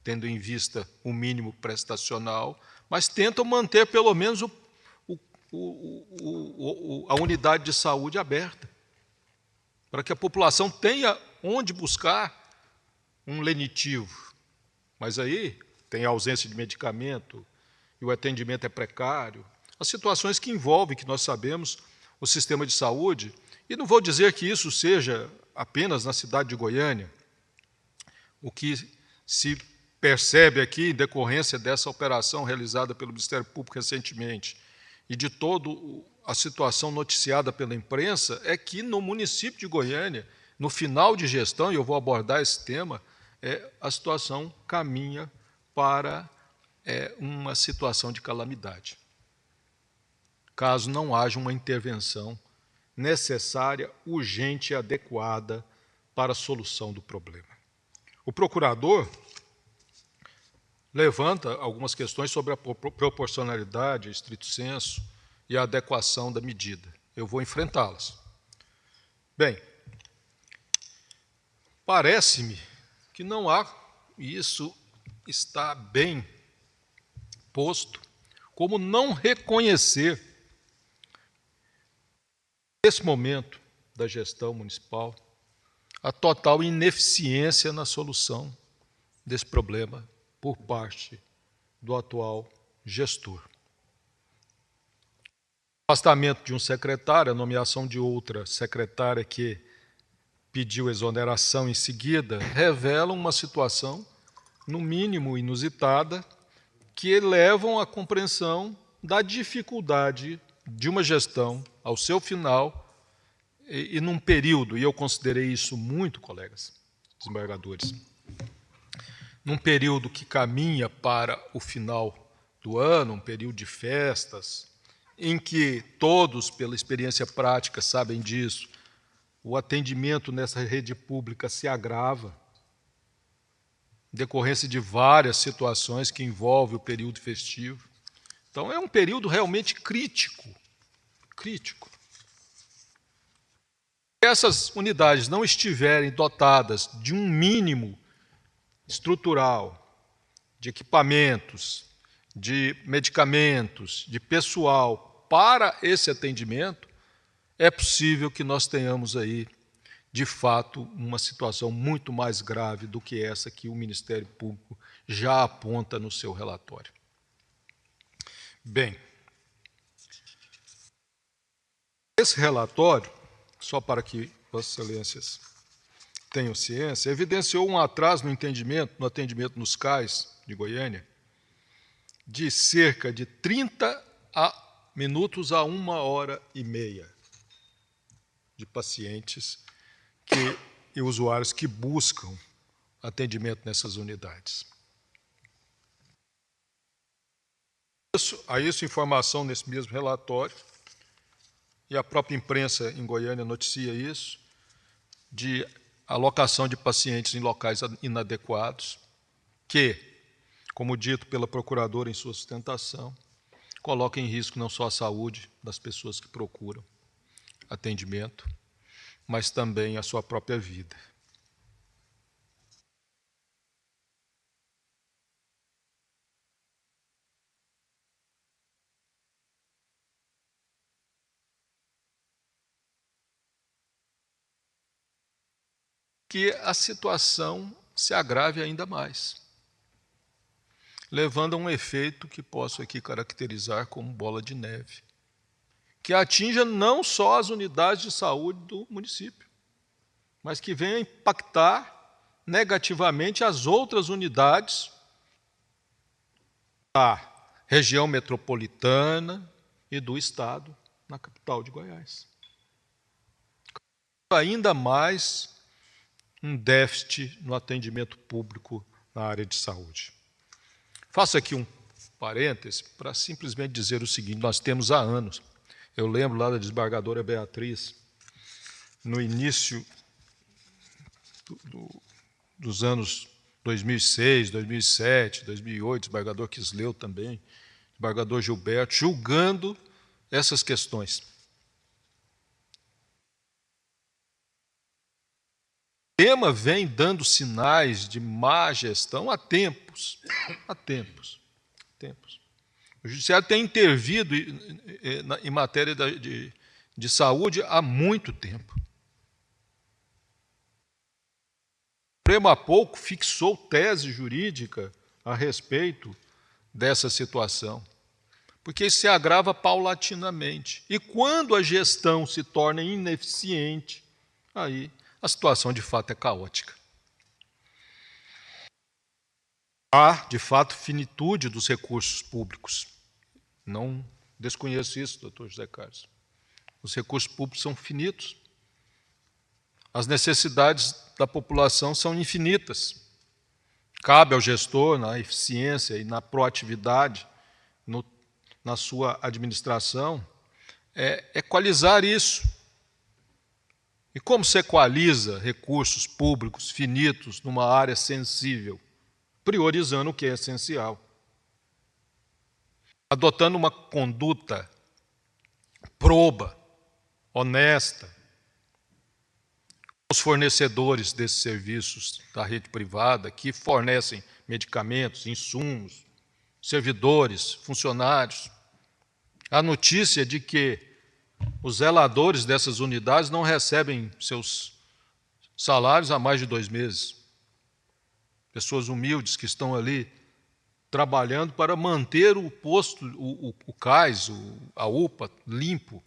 tendo em vista o mínimo prestacional, mas tentam manter pelo menos a unidade de saúde aberta, para que a população tenha onde buscar um lenitivo. Mas aí tem a ausência de medicamento e o atendimento é precário. As situações que envolvem, que nós sabemos, o sistema de saúde, e não vou dizer que isso seja apenas na cidade de Goiânia. O que se percebe aqui, em decorrência dessa operação realizada pelo Ministério Público recentemente, e de toda a situação noticiada pela imprensa, é que no município de Goiânia, no final de gestão, e eu vou abordar esse tema, a situação caminha para uma situação de calamidade, caso não haja uma intervenção necessária, urgente e adequada para a solução do problema. O procurador levanta algumas questões sobre a proporcionalidade, estrito senso e a adequação da medida. Eu vou enfrentá-las. Bem, parece-me que não há, e isso está bem posto, como não reconhecer, nesse momento da gestão municipal, a total ineficiência na solução desse problema por parte do atual gestor. O afastamento de um secretário, a nomeação de outra secretária que pediu exoneração em seguida, revelam uma situação, no mínimo inusitada, que levam à compreensão da dificuldade de uma gestão, ao seu final, e num período, e eu considerei isso muito, colegas desembargadores, num período que caminha para o final do ano, um período de festas, em que todos, pela experiência prática, sabem disso, o atendimento nessa rede pública se agrava, em decorrência de várias situações que envolvem o período festivo. Então, é um período realmente crítico. Se essas unidades não estiverem dotadas de um mínimo estrutural, de equipamentos, de medicamentos, de pessoal para esse atendimento, é possível que nós tenhamos aí, de fato, uma situação muito mais grave do que essa que o Ministério Público já aponta no seu relatório. Bem, esse relatório, só para que Vossas Excelências tenham ciência, evidenciou um atraso no atendimento nos CAIs de Goiânia de cerca de 30 minutos a 1h30 de pacientes e usuários que buscam atendimento nessas unidades. Isso informação nesse mesmo relatório, e a própria imprensa em Goiânia noticia isso, de alocação de pacientes em locais inadequados, que, como dito pela procuradora em sua sustentação, coloca em risco não só a saúde das pessoas que procuram atendimento, mas também a sua própria vida. Que a situação se agrave ainda mais, levando a um efeito que posso aqui caracterizar como bola de neve, que atinja não só as unidades de saúde do município, mas que venha impactar negativamente as outras unidades da região metropolitana e do Estado, na capital de Goiás. Ainda mais um déficit no atendimento público na área de saúde. Faço aqui um parêntese para simplesmente dizer o seguinte: nós temos há anos, eu lembro lá da desembargadora Beatriz, no início dos anos 2006, 2007, 2008, desembargador Quisleu também, desembargador Gilberto, julgando essas questões. O tema vem dando sinais de má gestão há tempos. O Judiciário tem intervido em matéria de saúde há muito tempo. O Supremo há pouco fixou tese jurídica a respeito dessa situação, porque isso se agrava paulatinamente. E quando a gestão se torna ineficiente, aí a situação de fato é caótica. Há, de fato, finitude dos recursos públicos. Não desconheço isso, doutor José Carlos. Os recursos públicos são finitos. As necessidades da população são infinitas. Cabe ao gestor, na eficiência e proatividade, na sua administração, equalizar isso. E como se equaliza recursos públicos finitos numa área sensível? Priorizando o que é essencial. Adotando uma conduta proba, honesta, os fornecedores desses serviços da rede privada, que fornecem medicamentos, insumos, servidores, funcionários. A notícia de que os zeladores dessas unidades não recebem seus salários há mais de 2 meses. Pessoas humildes que estão ali trabalhando para manter o posto, o cais, a UPA limpo.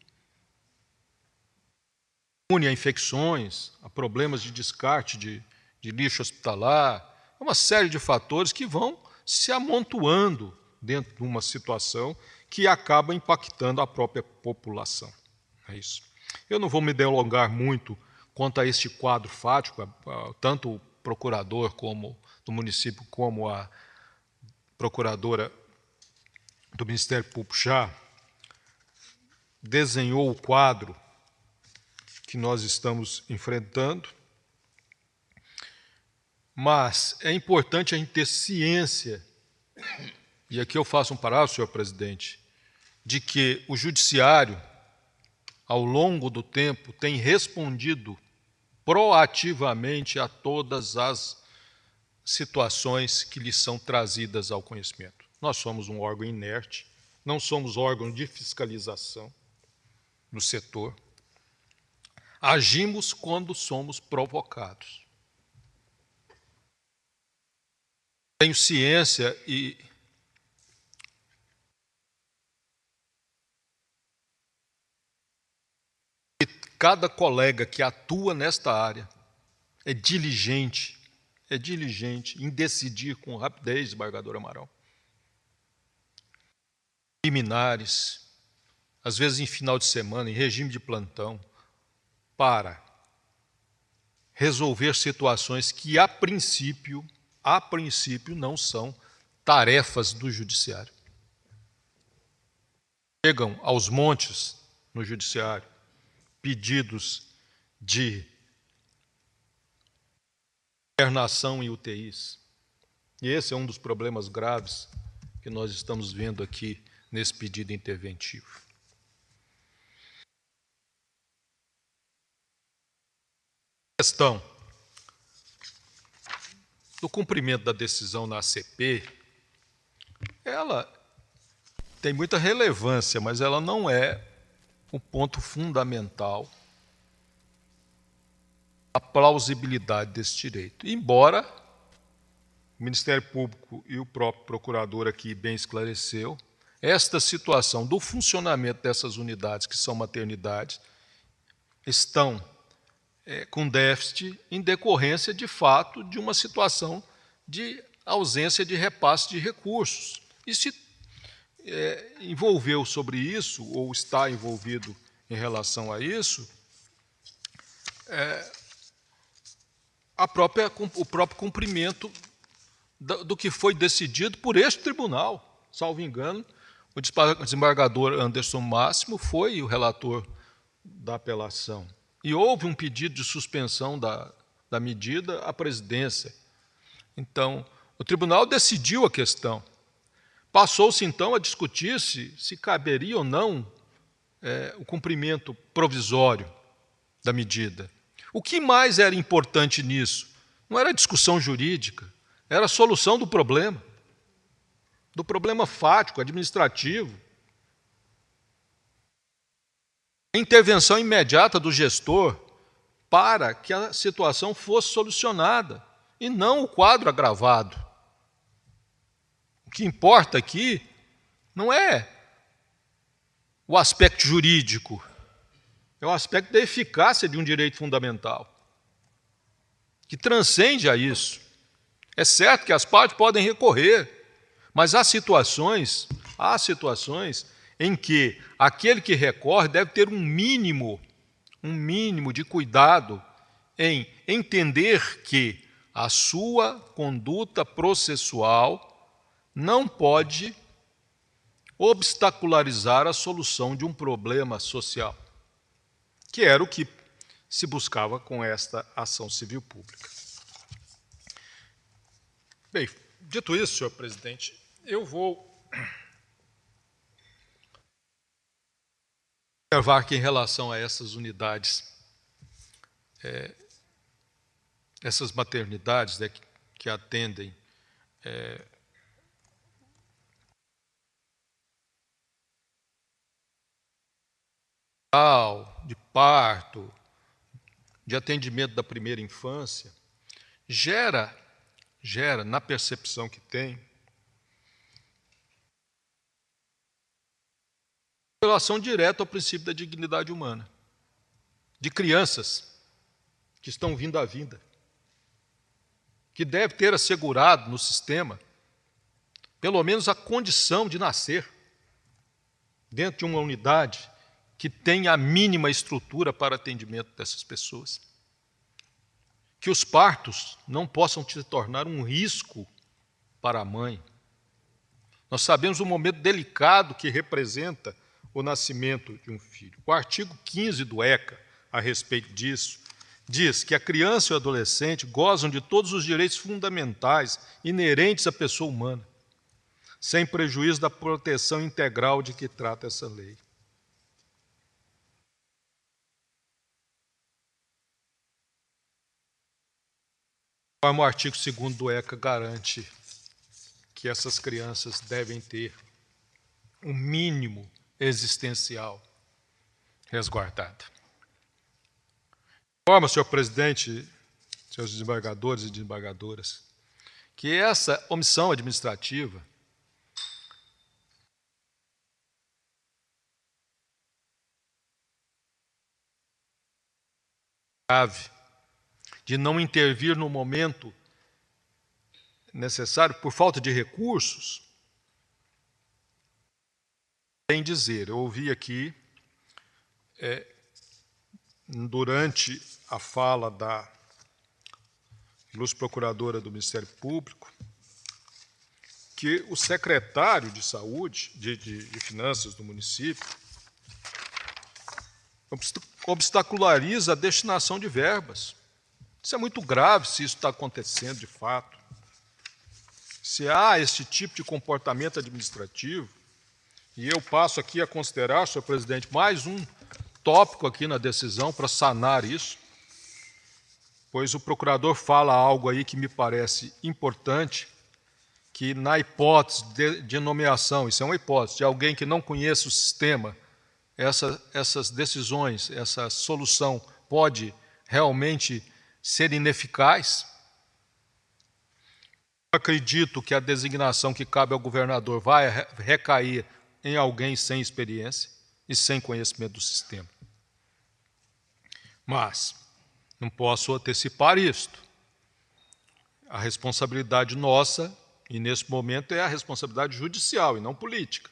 Imune a infecções, a problemas de descarte de lixo hospitalar, uma série de fatores que vão se amontoando dentro de uma situação que acaba impactando a própria população. É isso. Eu não vou me delongar muito quanto a este quadro fático, tanto o procurador do município como a procuradora do Ministério Público já desenhou o quadro que nós estamos enfrentando, mas é importante a gente ter ciência, e aqui eu faço um parágrafo, senhor presidente, de que o judiciário, ao longo do tempo, tem respondido proativamente a todas as situações que lhes são trazidas ao conhecimento. Nós somos um órgão inerte, não somos órgão de fiscalização no setor. Agimos quando somos provocados. Tenho ciência e cada colega que atua nesta área é diligente em decidir com rapidez, desembargador Amaral. Liminares, às vezes em final de semana, em regime de plantão, para resolver situações que, a princípio, não são tarefas do judiciário. Chegam aos montes no judiciário pedidos de internação em UTIs. E esse é um dos problemas graves que nós estamos vendo aqui nesse pedido interventivo. A questão do cumprimento da decisão na ACP, ela tem muita relevância, mas ela não é o ponto fundamental da plausibilidade desse direito. Embora o Ministério Público e o próprio procurador aqui bem esclareceu, esta situação do funcionamento dessas unidades, que são maternidades, estão com déficit em decorrência, de fato, de uma situação de ausência de repasse de recursos. E se envolveu sobre isso, ou está envolvido em relação a isso, o próprio cumprimento do que foi decidido por este tribunal. Salvo engano, o desembargador Anderson Máximo foi o relator da apelação. E houve um pedido de suspensão da medida à presidência. Então, o tribunal decidiu a questão. Passou-se, então, a discutir se caberia ou não o cumprimento provisório da medida. O que mais era importante nisso? Não era a discussão jurídica, era a solução do problema. do problema fático, administrativo, a intervenção imediata do gestor para que a situação fosse solucionada, e não o quadro agravado. O que importa aqui não é o aspecto jurídico, é o aspecto da eficácia de um direito fundamental, que transcende a isso. É certo que as partes podem recorrer, mas há situações em que aquele que recorre deve ter um mínimo de cuidado em entender que a sua conduta processual não pode obstacularizar a solução de um problema social, que era o que se buscava com esta ação civil pública. Bem, dito isso, senhor presidente, eu vou observar que, em relação a essas unidades, essas maternidades, né, que atendem de parto, de atendimento da primeira infância, gera, na percepção que tem, relação direta ao princípio da dignidade humana, de crianças que estão vindo à vida, que deve ter assegurado no sistema, pelo menos a condição de nascer dentro de uma unidade que tenha a mínima estrutura para atendimento dessas pessoas. Que os partos não possam se tornar um risco para a mãe. Nós sabemos o momento delicado que representa o nascimento de um filho. O artigo 15 do ECA, a respeito disso, diz que a criança e o adolescente gozam de todos os direitos fundamentais inerentes à pessoa humana, sem prejuízo da proteção integral de que trata essa lei. Conforme o artigo 2º do ECA garante que essas crianças devem ter um mínimo existencial resguardado. Informa, senhor presidente, senhores desembargadores e desembargadoras, que essa omissão administrativa grave de não intervir no momento necessário por falta de recursos, bem dizer, eu ouvi aqui, durante a fala da ilustre procuradora do Ministério Público, que o secretário de Saúde, de Finanças do município, obstaculariza a destinação de verbas. Isso é muito grave se isso está acontecendo de fato. Se há esse tipo de comportamento administrativo, e eu passo aqui a considerar, senhor presidente, mais um tópico aqui na decisão para sanar isso, pois o procurador fala algo aí que me parece importante, que na hipótese de nomeação, isso é uma hipótese, de alguém que não conheça o sistema, essas decisões, essa solução pode realmente ser ineficaz. Acredito que a designação que cabe ao governador vai recair em alguém sem experiência e sem conhecimento do sistema. Mas não posso antecipar isto. A responsabilidade nossa, e nesse momento, é a responsabilidade judicial e não política.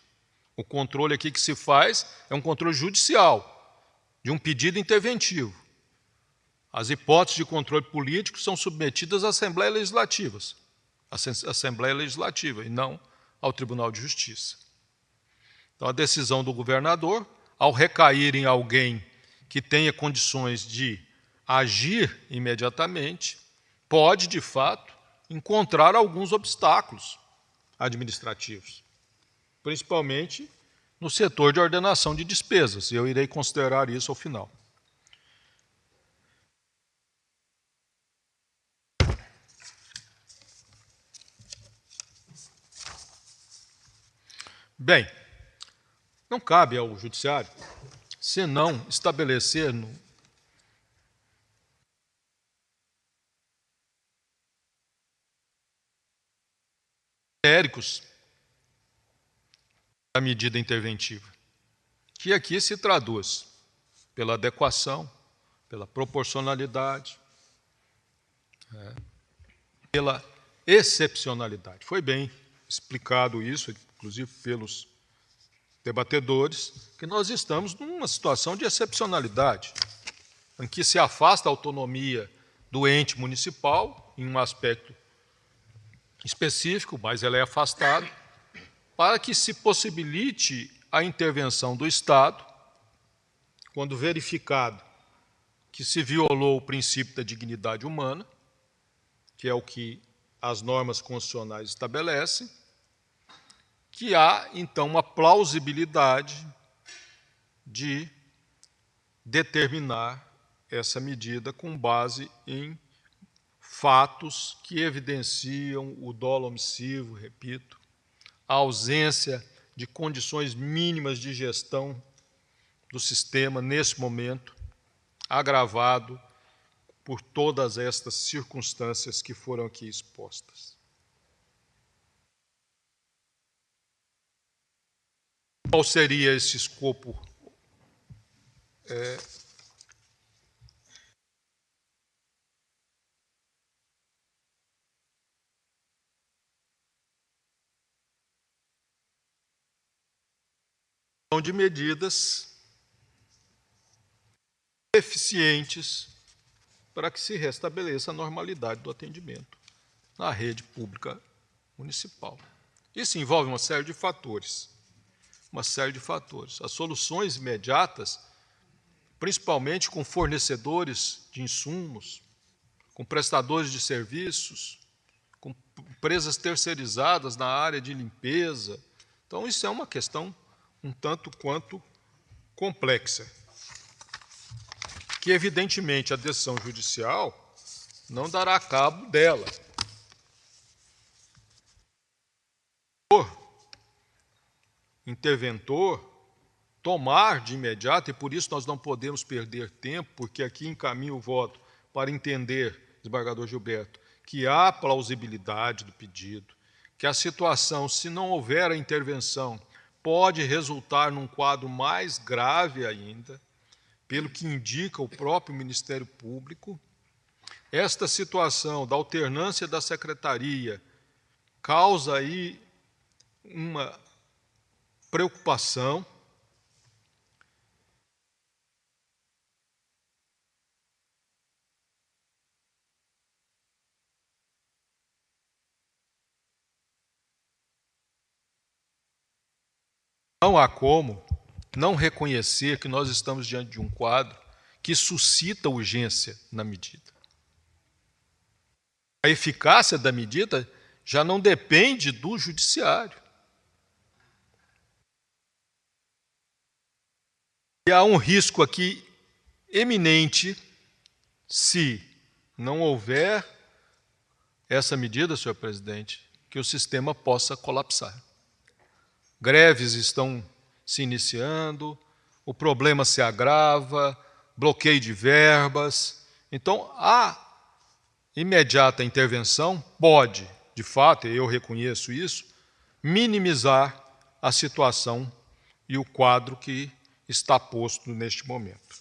O controle aqui que se faz é um controle judicial, de um pedido interventivo. As hipóteses de controle político são submetidas à Assembleia Legislativa, e não ao Tribunal de Justiça. Então, a decisão do governador, ao recair em alguém que tenha condições de agir imediatamente, pode, de fato, encontrar alguns obstáculos administrativos, principalmente no setor de ordenação de despesas. Eu irei considerar isso ao final. Bem, não cabe ao Judiciário, senão estabelecer critérios da medida interventiva, que aqui se traduz pela adequação, pela proporcionalidade, pela excepcionalidade. Foi bem explicado isso, inclusive pelos debatedores, que nós estamos numa situação de excepcionalidade, em que se afasta a autonomia do ente municipal, em um aspecto específico, mas ela é afastada, para que se possibilite a intervenção do Estado, quando verificado que se violou o princípio da dignidade humana, que é o que as normas constitucionais estabelecem, que há, então, uma plausibilidade de determinar essa medida com base em fatos que evidenciam o dolo omissivo, repito, a ausência de condições mínimas de gestão do sistema nesse momento, agravado por todas estas circunstâncias que foram aqui expostas. Qual seria esse escopo? De medidas eficientes para que se restabeleça a normalidade do atendimento na rede pública municipal. Isso envolve uma série de fatores. As soluções imediatas, principalmente com fornecedores de insumos, com prestadores de serviços, com empresas terceirizadas na área de limpeza. Então, isso é uma questão um tanto quanto complexa, que, evidentemente, a decisão judicial não dará cabo dela. O interventor tomar de imediato, e por isso nós não podemos perder tempo, porque aqui encaminho o voto para entender, desembargador Gilberto, que há plausibilidade do pedido, que a situação, se não houver a intervenção, pode resultar num quadro mais grave ainda, pelo que indica o próprio Ministério Público. Esta situação da alternância da secretaria causa aí uma preocupação. Não há como não reconhecer que nós estamos diante de um quadro que suscita urgência na medida. A eficácia da medida já não depende do judiciário. E há um risco aqui eminente se não houver essa medida, senhor presidente, que o sistema possa colapsar. Greves estão se iniciando, o problema se agrava, bloqueio de verbas. Então, a imediata intervenção pode, de fato, e eu reconheço isso, minimizar a situação e o quadro que está posto neste momento.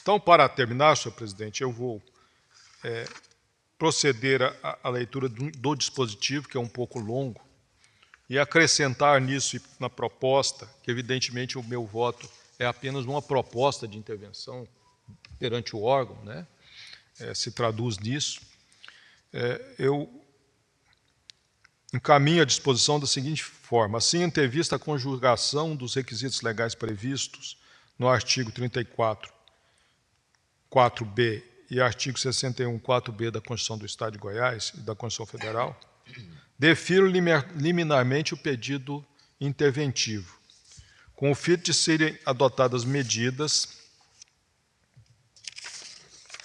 Então, para terminar, senhor presidente, eu vou proceder à leitura do dispositivo, que é um pouco longo, e acrescentar nisso e na proposta, que evidentemente o meu voto é apenas uma proposta de intervenção perante o órgão, né? Se traduz nisso, eu encaminho a disposição da seguinte forma: assim, antevista a conjugação dos requisitos legais previstos no artigo 34, 4b e artigo 61, 4b da Constituição do Estado de Goiás e da Constituição Federal, defiro liminarmente o pedido interventivo, com o fito de serem adotadas medidas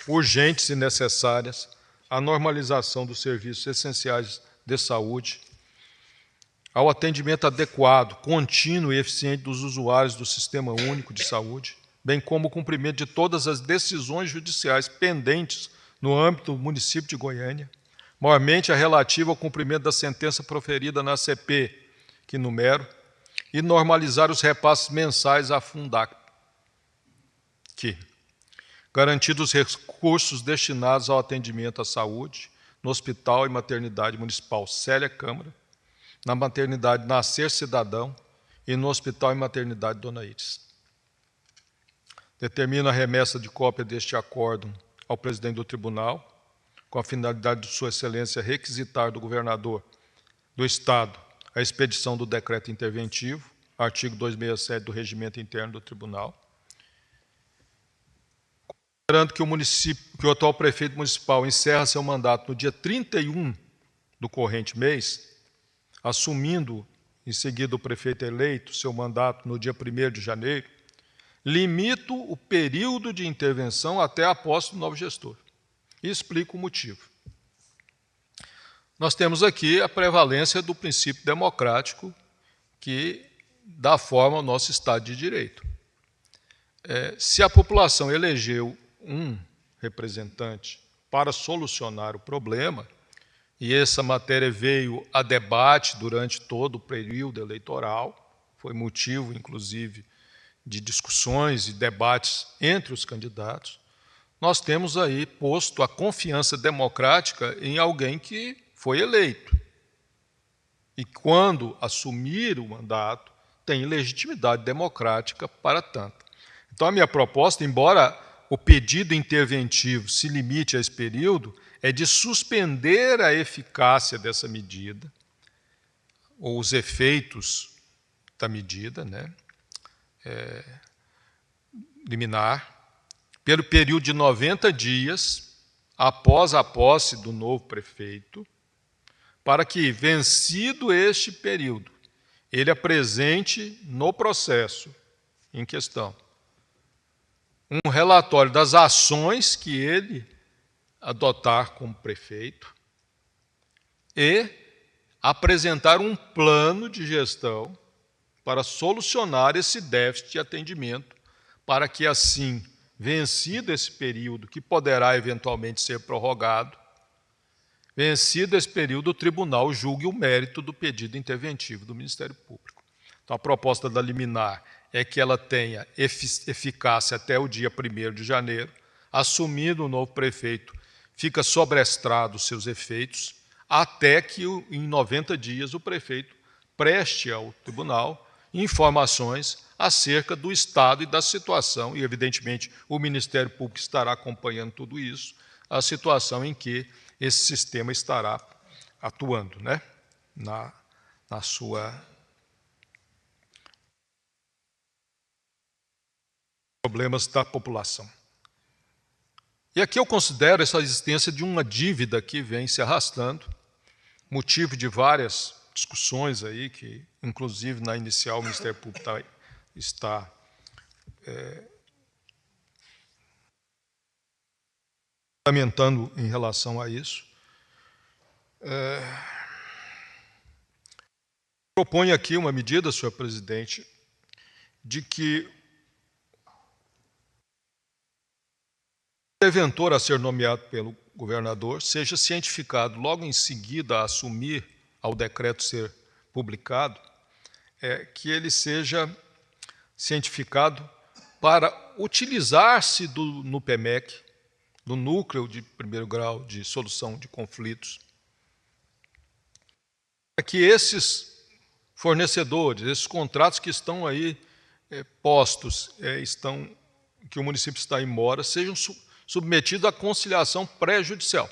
urgentes e necessárias à normalização dos serviços essenciais de saúde, ao atendimento adequado, contínuo e eficiente dos usuários do Sistema Único de Saúde, bem como o cumprimento de todas as decisões judiciais pendentes no âmbito do município de Goiânia, maiormente a relativa ao cumprimento da sentença proferida na CP, que numero, e normalizar os repasses mensais à Fundac, que, garantidos os recursos destinados ao atendimento à saúde no Hospital e Maternidade Municipal Célia Câmara, na Maternidade Nascer Cidadão e no Hospital e Maternidade Dona Iris. Determina a remessa de cópia deste acórdão ao presidente do tribunal, com a finalidade de Sua Excelência requisitar do governador do Estado a expedição do decreto interventivo, artigo 267 do Regimento Interno do Tribunal. Considerando que o atual prefeito municipal encerra seu mandato no dia 31 do corrente mês, assumindo em seguida o prefeito eleito seu mandato no dia 1º de janeiro, limito o período de intervenção até a posse do novo gestor. E explico o motivo. Nós temos aqui a prevalência do princípio democrático que dá forma ao nosso Estado de Direito. Se a população elegeu um representante para solucionar o problema, e essa matéria veio a debate durante todo o período eleitoral, foi motivo, inclusive, de discussões e debates entre os candidatos, nós temos aí posto a confiança democrática em alguém que foi eleito. E, quando assumir o mandato, tem legitimidade democrática para tanto. Então, a minha proposta, embora o pedido interventivo se limite a esse período, é de suspender a eficácia dessa medida, ou os efeitos da medida, liminar, pelo período de 90 dias, após a posse do novo prefeito, para que, vencido este período, ele apresente no processo em questão um relatório das ações que ele adotar como prefeito e apresentar um plano de gestão para solucionar esse déficit de atendimento, para que, assim, vencido esse período, que poderá eventualmente ser prorrogado, vencido esse período, o tribunal julgue o mérito do pedido interventivo do Ministério Público. Então, a proposta da liminar é que ela tenha eficácia até o dia 1º de janeiro, assumindo o novo prefeito, fica sobrestrado os seus efeitos, até que, em 90 dias, o prefeito preste ao tribunal informações acerca do estado e da situação, e, evidentemente, o Ministério Público estará acompanhando tudo isso, a situação em que esse sistema estará atuando, na sua problemas da população. E aqui eu considero essa existência de uma dívida que vem se arrastando, motivo de várias discussões aí, que, inclusive, na inicial, o Ministério Público está lamentando em relação a isso. Proponho aqui uma medida, senhor presidente, de que o interventor a ser nomeado pelo governador seja cientificado logo em seguida a assumir ao decreto ser publicado, que ele seja cientificado para utilizar-se do NUPEMEC, do Núcleo de Primeiro Grau de Solução de Conflitos, para que esses fornecedores, esses contratos que estão aí postos, que o município está em mora, sejam submetidos à conciliação pré-judicial,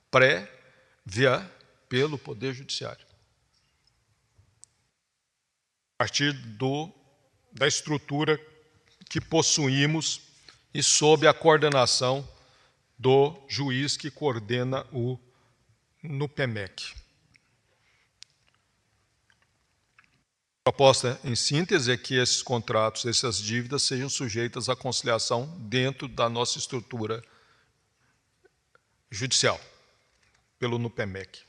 prévia pelo Poder Judiciário, a partir da estrutura que possuímos e sob a coordenação do juiz que coordena o NUPEMEC. A proposta, em síntese, é que esses contratos, essas dívidas, sejam sujeitas à conciliação dentro da nossa estrutura judicial, pelo NUPEMEC.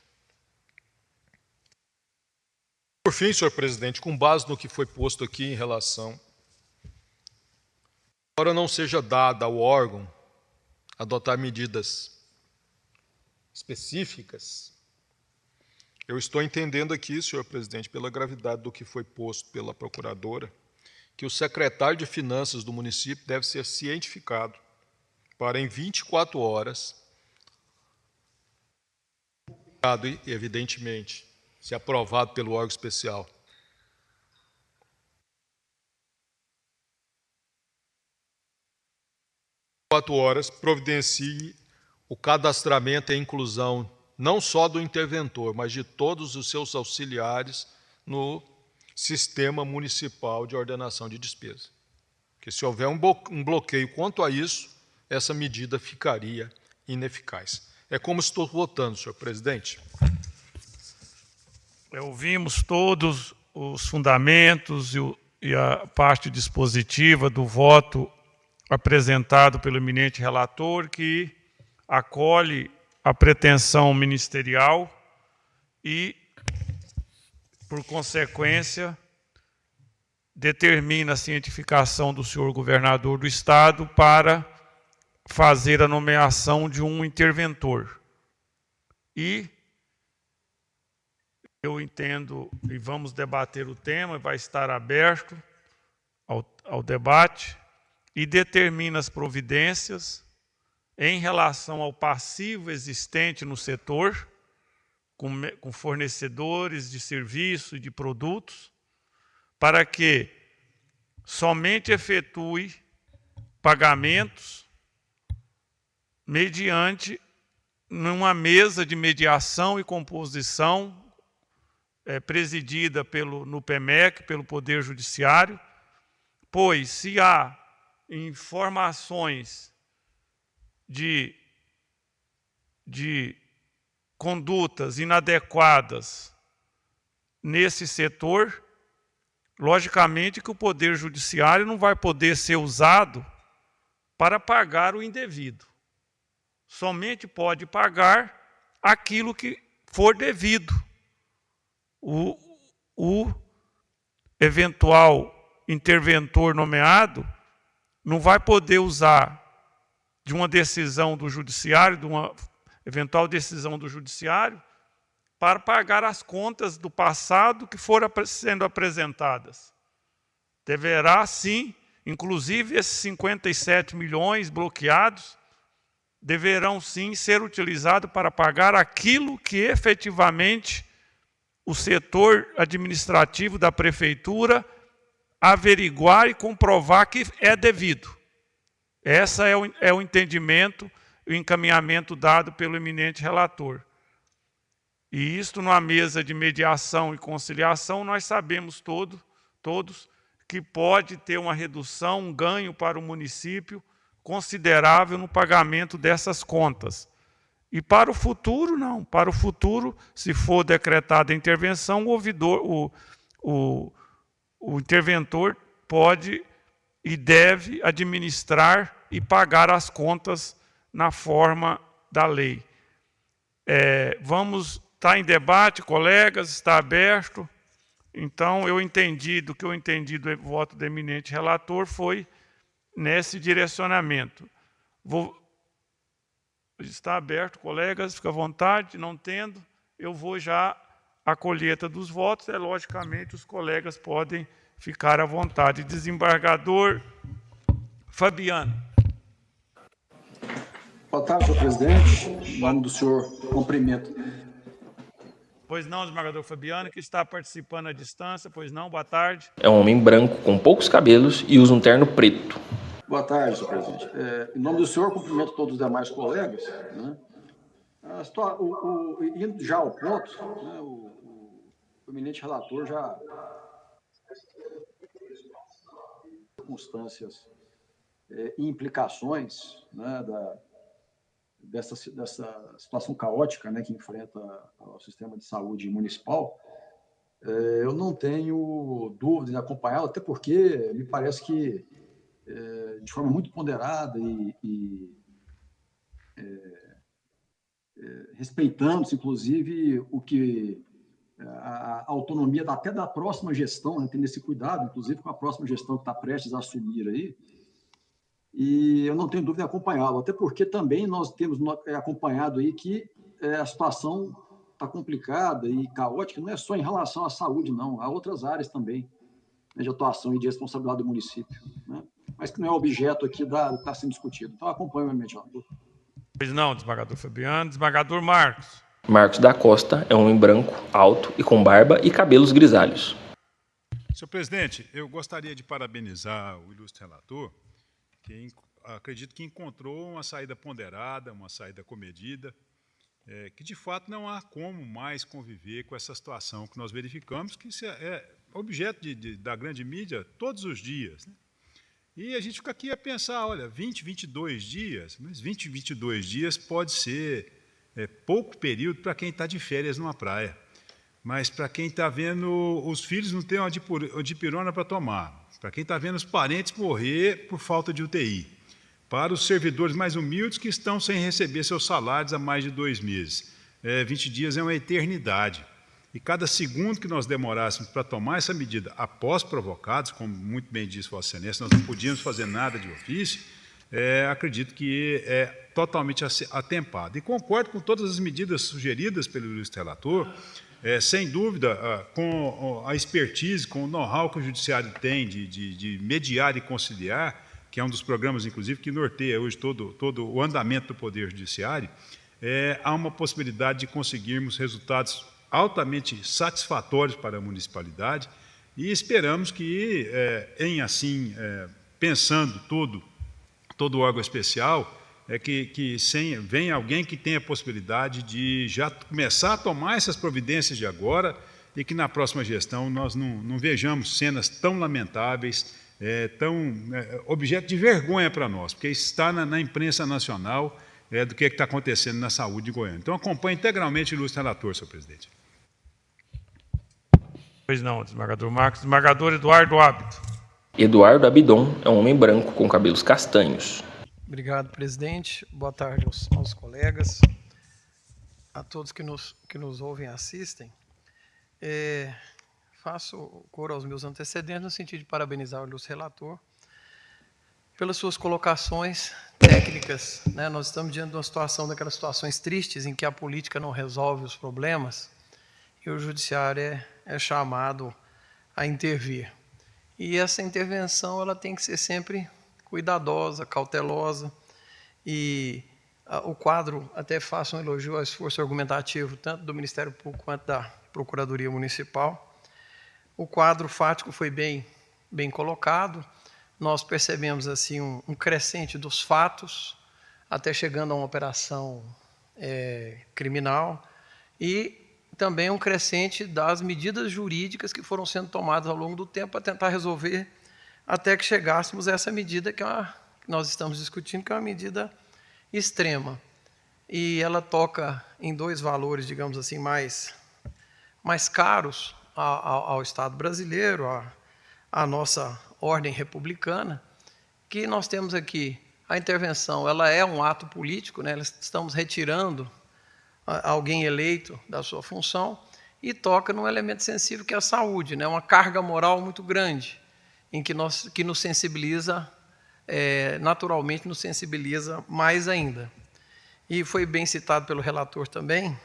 Por fim, senhor presidente, com base no que foi posto aqui em relação, embora não seja dada ao órgão adotar medidas específicas, eu estou entendendo aqui, senhor presidente, pela gravidade do que foi posto pela procuradora, que o secretário de Finanças do município deve ser cientificado para, em 24 horas, e, evidentemente, se aprovado pelo órgão especial, 4 horas, providencie o cadastramento e a inclusão não só do interventor, mas de todos os seus auxiliares no sistema municipal de ordenação de despesa. Porque se houver um bloqueio quanto a isso, essa medida ficaria ineficaz. É como estou votando, senhor presidente. Ouvimos todos os fundamentos e a parte dispositiva do voto apresentado pelo eminente relator, que acolhe a pretensão ministerial e, por consequência, determina a cientificação do senhor governador do Estado para fazer a nomeação de um interventor. E eu entendo, e vamos debater o tema, vai estar aberto ao debate, e determina as providências em relação ao passivo existente no setor, com fornecedores de serviços e de produtos, para que somente efetue pagamentos mediante numa mesa de mediação e composição presidida no PEMEC, pelo Poder Judiciário, pois se há informações de condutas inadequadas nesse setor, logicamente que o Poder Judiciário não vai poder ser usado para pagar o indevido. Somente pode pagar aquilo que for devido. O eventual interventor nomeado não vai poder usar de uma decisão do judiciário, de uma eventual decisão do judiciário, para pagar as contas do passado que foram sendo apresentadas. Deverá, sim, inclusive esses 57 milhões bloqueados, deverão, sim, ser utilizados para pagar aquilo que efetivamente o setor administrativo da prefeitura averiguar e comprovar que é devido. Esse é o entendimento e o encaminhamento dado pelo eminente relator. E isto, numa mesa de mediação e conciliação, nós sabemos todos que pode ter uma redução, um ganho para o município considerável no pagamento dessas contas. E para o futuro, não. Para o futuro, se for decretada a intervenção, o interventor pode e deve administrar e pagar as contas na forma da lei. Vamos estar em debate, colegas, está aberto. Então, eu entendi, do que eu entendi do voto do eminente relator foi nesse direcionamento. Está aberto, colegas, fica à vontade, não tendo, eu vou já à colheita dos votos, logicamente os colegas podem ficar à vontade. Desembargador Fabiano. Boa tarde, senhor presidente. Em nome do senhor, cumprimento. Pois não, desembargador Fabiano, que está participando à distância. Pois não, boa tarde. É um homem branco com poucos cabelos e usa um terno preto. Boa tarde, senhor presidente. Em nome do senhor, cumprimento todos os demais colegas. Né? Indo já ao ponto, né, o eminente relator já circunstâncias e implicações, né, dessa situação caótica, né, que enfrenta o sistema de saúde municipal. Eu não tenho dúvida em acompanhá-lo, até porque me parece que, de forma muito ponderada respeitando-se, inclusive, o que a autonomia até da próxima gestão, né, tendo esse cuidado, inclusive com a próxima gestão que está prestes a assumir aí, e eu não tenho dúvida em acompanhá-lo, até porque também nós temos acompanhado aí que a situação está complicada e caótica, não é só em relação à saúde, não, há outras áreas também, né, de atuação e de responsabilidade do município, né, mas que não é objeto aqui do que está sendo discutido. Então, acompanho o mediador. Pois não, desembargador Fabiano. Desembargador Marcos. Marcos da Costa é um homem branco, alto e com barba e cabelos grisalhos. Senhor presidente, eu gostaria de parabenizar o ilustre relator, que acredito que encontrou uma saída ponderada, uma saída comedida, que de fato não há como mais conviver com essa situação que nós verificamos, que isso é objeto da grande mídia todos os dias, né? E a gente fica aqui a pensar, olha, 20, 22 dias, mas 20, 22 dias pode ser pouco período para quem está de férias numa praia, mas para quem está vendo os filhos não ter uma dipirona para tomar, para quem está vendo os parentes morrer por falta de UTI, para os servidores mais humildes que estão sem receber seus salários há mais de 2 meses. 20 dias é uma eternidade. E cada segundo que nós demorássemos para tomar essa medida após provocados, como muito bem disse Vossa Excelência, nós não podíamos fazer nada de ofício, acredito que é totalmente atempado. E concordo com todas as medidas sugeridas pelo ilustre relator, sem dúvida, com a expertise, com o know-how que o Judiciário tem de mediar e conciliar, que é um dos programas, inclusive, que norteia hoje todo o andamento do Poder Judiciário, há uma possibilidade de conseguirmos resultados altamente satisfatórios para a municipalidade e esperamos que, pensando todo o órgão especial, que venha alguém que tenha a possibilidade de já começar a tomar essas providências de agora e que na próxima gestão nós não vejamos cenas tão lamentáveis, tão objeto de vergonha para nós, porque isso está na imprensa nacional do que está acontecendo na saúde de Goiânia. Então, acompanho integralmente o ilustre relator, senhor presidente. Pois não, desembargador Marcos. Desembargador Eduardo Ábido. Eduardo Abidon é um homem branco com cabelos castanhos. Obrigado, presidente. Boa tarde aos colegas, a todos que nos ouvem e assistem. Faço coro aos meus antecedentes no sentido de parabenizar o ilustre relator pelas suas colocações técnicas, né? Nós estamos diante de uma situação, daquelas situações tristes em que a política não resolve os problemas e o judiciário é chamado a intervir. E essa intervenção ela tem que ser sempre cuidadosa, cautelosa, e o quadro, até faço um elogio ao esforço argumentativo, tanto do Ministério Público quanto da Procuradoria Municipal. O quadro fático foi bem colocado, nós percebemos assim um crescente dos fatos, até chegando a uma operação criminal, e também um crescente das medidas jurídicas que foram sendo tomadas ao longo do tempo para tentar resolver, até que chegássemos a essa medida que nós estamos discutindo, que é uma medida extrema. E ela toca em 2 valores, digamos assim, mais caros ao Estado brasileiro, à nossa ordem republicana, que nós temos aqui a intervenção, ela é um ato político, né? Estamos retirando alguém eleito da sua função e toca num elemento sensível que é a saúde, né? Uma carga moral muito grande, em que nos sensibiliza, naturalmente nos sensibiliza mais ainda. E foi bem citado pelo relator também,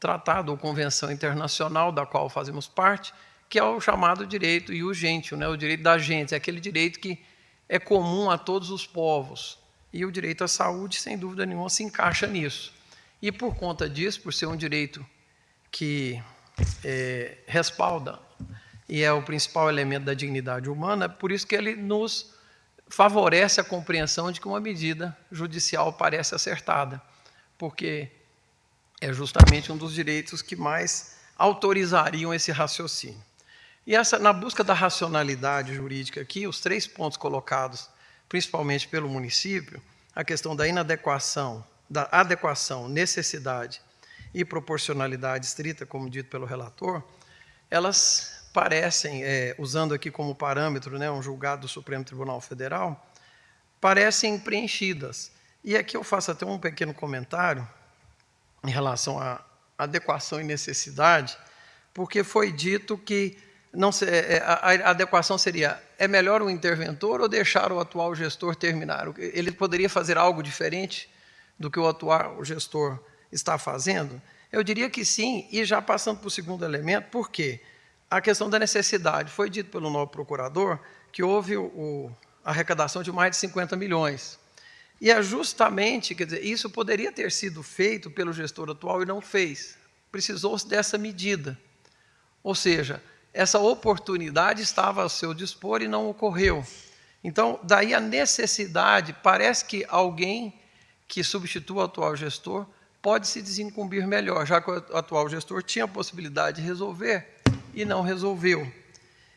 tratado ou convenção internacional da qual fazemos parte, que é o chamado direito ius gentium, né? O direito da gente, é aquele direito que é comum a todos os povos. E o direito à saúde, sem dúvida nenhuma, se encaixa nisso. E por conta disso, por ser um direito que respalda e é o principal elemento da dignidade humana, é por isso que ele nos favorece a compreensão de que uma medida judicial parece acertada, porque é justamente um dos direitos que mais autorizariam esse raciocínio. E na busca da racionalidade jurídica aqui, os 3 pontos colocados, principalmente pelo município, a questão da inadequação, da adequação, necessidade e proporcionalidade estrita, como dito pelo relator, elas parecem, usando aqui como parâmetro, né, um julgado do Supremo Tribunal Federal, parecem preenchidas. E aqui eu faço até um pequeno comentário em relação à adequação e necessidade, porque foi dito que a adequação seria: é melhor o interventor ou deixar o atual gestor terminar? Ele poderia fazer algo diferente do que o atual gestor está fazendo? Eu diria que sim, e já passando para o segundo elemento, por quê? A questão da necessidade. Foi dito pelo novo procurador que houve a arrecadação de mais de 50 milhões. E é justamente, quer dizer, isso poderia ter sido feito pelo gestor atual e não fez. Precisou-se dessa medida. Ou seja, essa oportunidade estava ao seu dispor e não ocorreu. Então, daí a necessidade, parece que alguém que substitua o atual gestor pode se desincumbir melhor, já que o atual gestor tinha a possibilidade de resolver e não resolveu.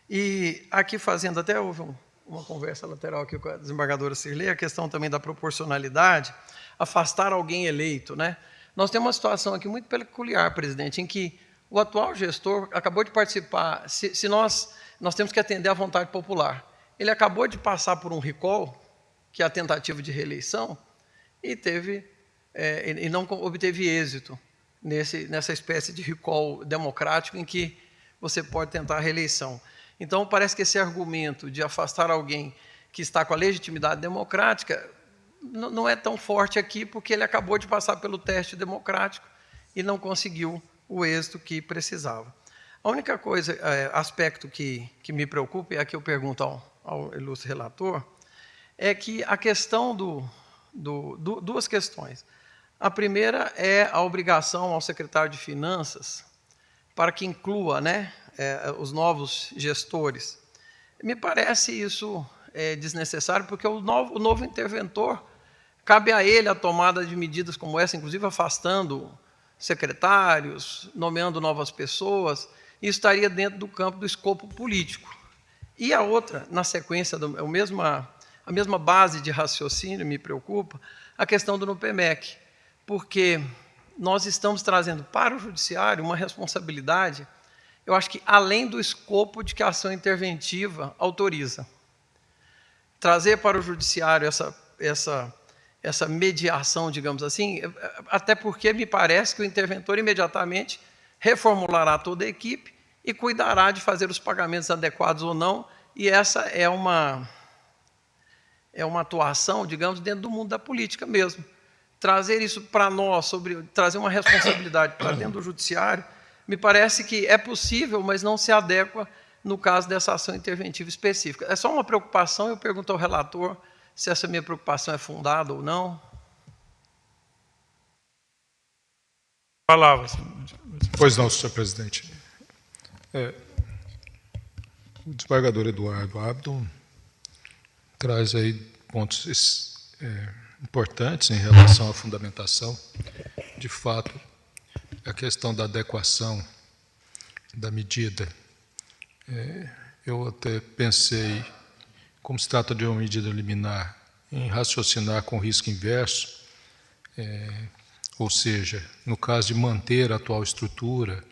E aqui fazendo, até houve uma conversa lateral aqui com a desembargadora Cirlei, a questão também da proporcionalidade, afastar alguém eleito, né? Nós temos uma situação aqui muito peculiar, presidente, em que o atual gestor acabou de participar, se nós temos que atender à vontade popular. Ele acabou de passar por um recall, que é a tentativa de reeleição, e não obteve êxito nessa espécie de recall democrático em que você pode tentar a reeleição. Então, parece que esse argumento de afastar alguém que está com a legitimidade democrática não é tão forte aqui, porque ele acabou de passar pelo teste democrático e não conseguiu o êxito que precisava. A única coisa, aspecto que me preocupa, e aqui eu pergunto ao ilustre relator, é que a questão duas questões. A primeira é a obrigação ao secretário de Finanças para que inclua, né, os novos gestores. Me parece isso desnecessário, porque o novo interventor, cabe a ele a tomada de medidas como essa, inclusive afastando secretários, nomeando novas pessoas, e estaria dentro do campo do escopo político. E a outra, na sequência, a mesma base de raciocínio me preocupa, a questão do NUPEMEC, porque nós estamos trazendo para o judiciário uma responsabilidade, eu acho que além do escopo de que a ação interventiva autoriza. Trazer para o judiciário essa mediação, digamos assim, até porque me parece que o interventor imediatamente reformulará toda a equipe e cuidará de fazer os pagamentos adequados ou não, e essa é uma atuação, digamos, dentro do mundo da política mesmo. Trazer isso para nós, trazer uma responsabilidade para dentro do judiciário, me parece que é possível, mas não se adequa no caso dessa ação interventiva específica. É só uma preocupação, eu pergunto ao relator se essa minha preocupação é fundada ou não. Palavras. Pois não, senhor presidente. O desembargador Eduardo Abdon traz aí pontos importantes em relação à fundamentação. De fato, a questão da adequação da medida, eu até pensei, como se trata de uma medida liminar, em raciocinar com risco inverso, ou seja, no caso de manter a atual estrutura,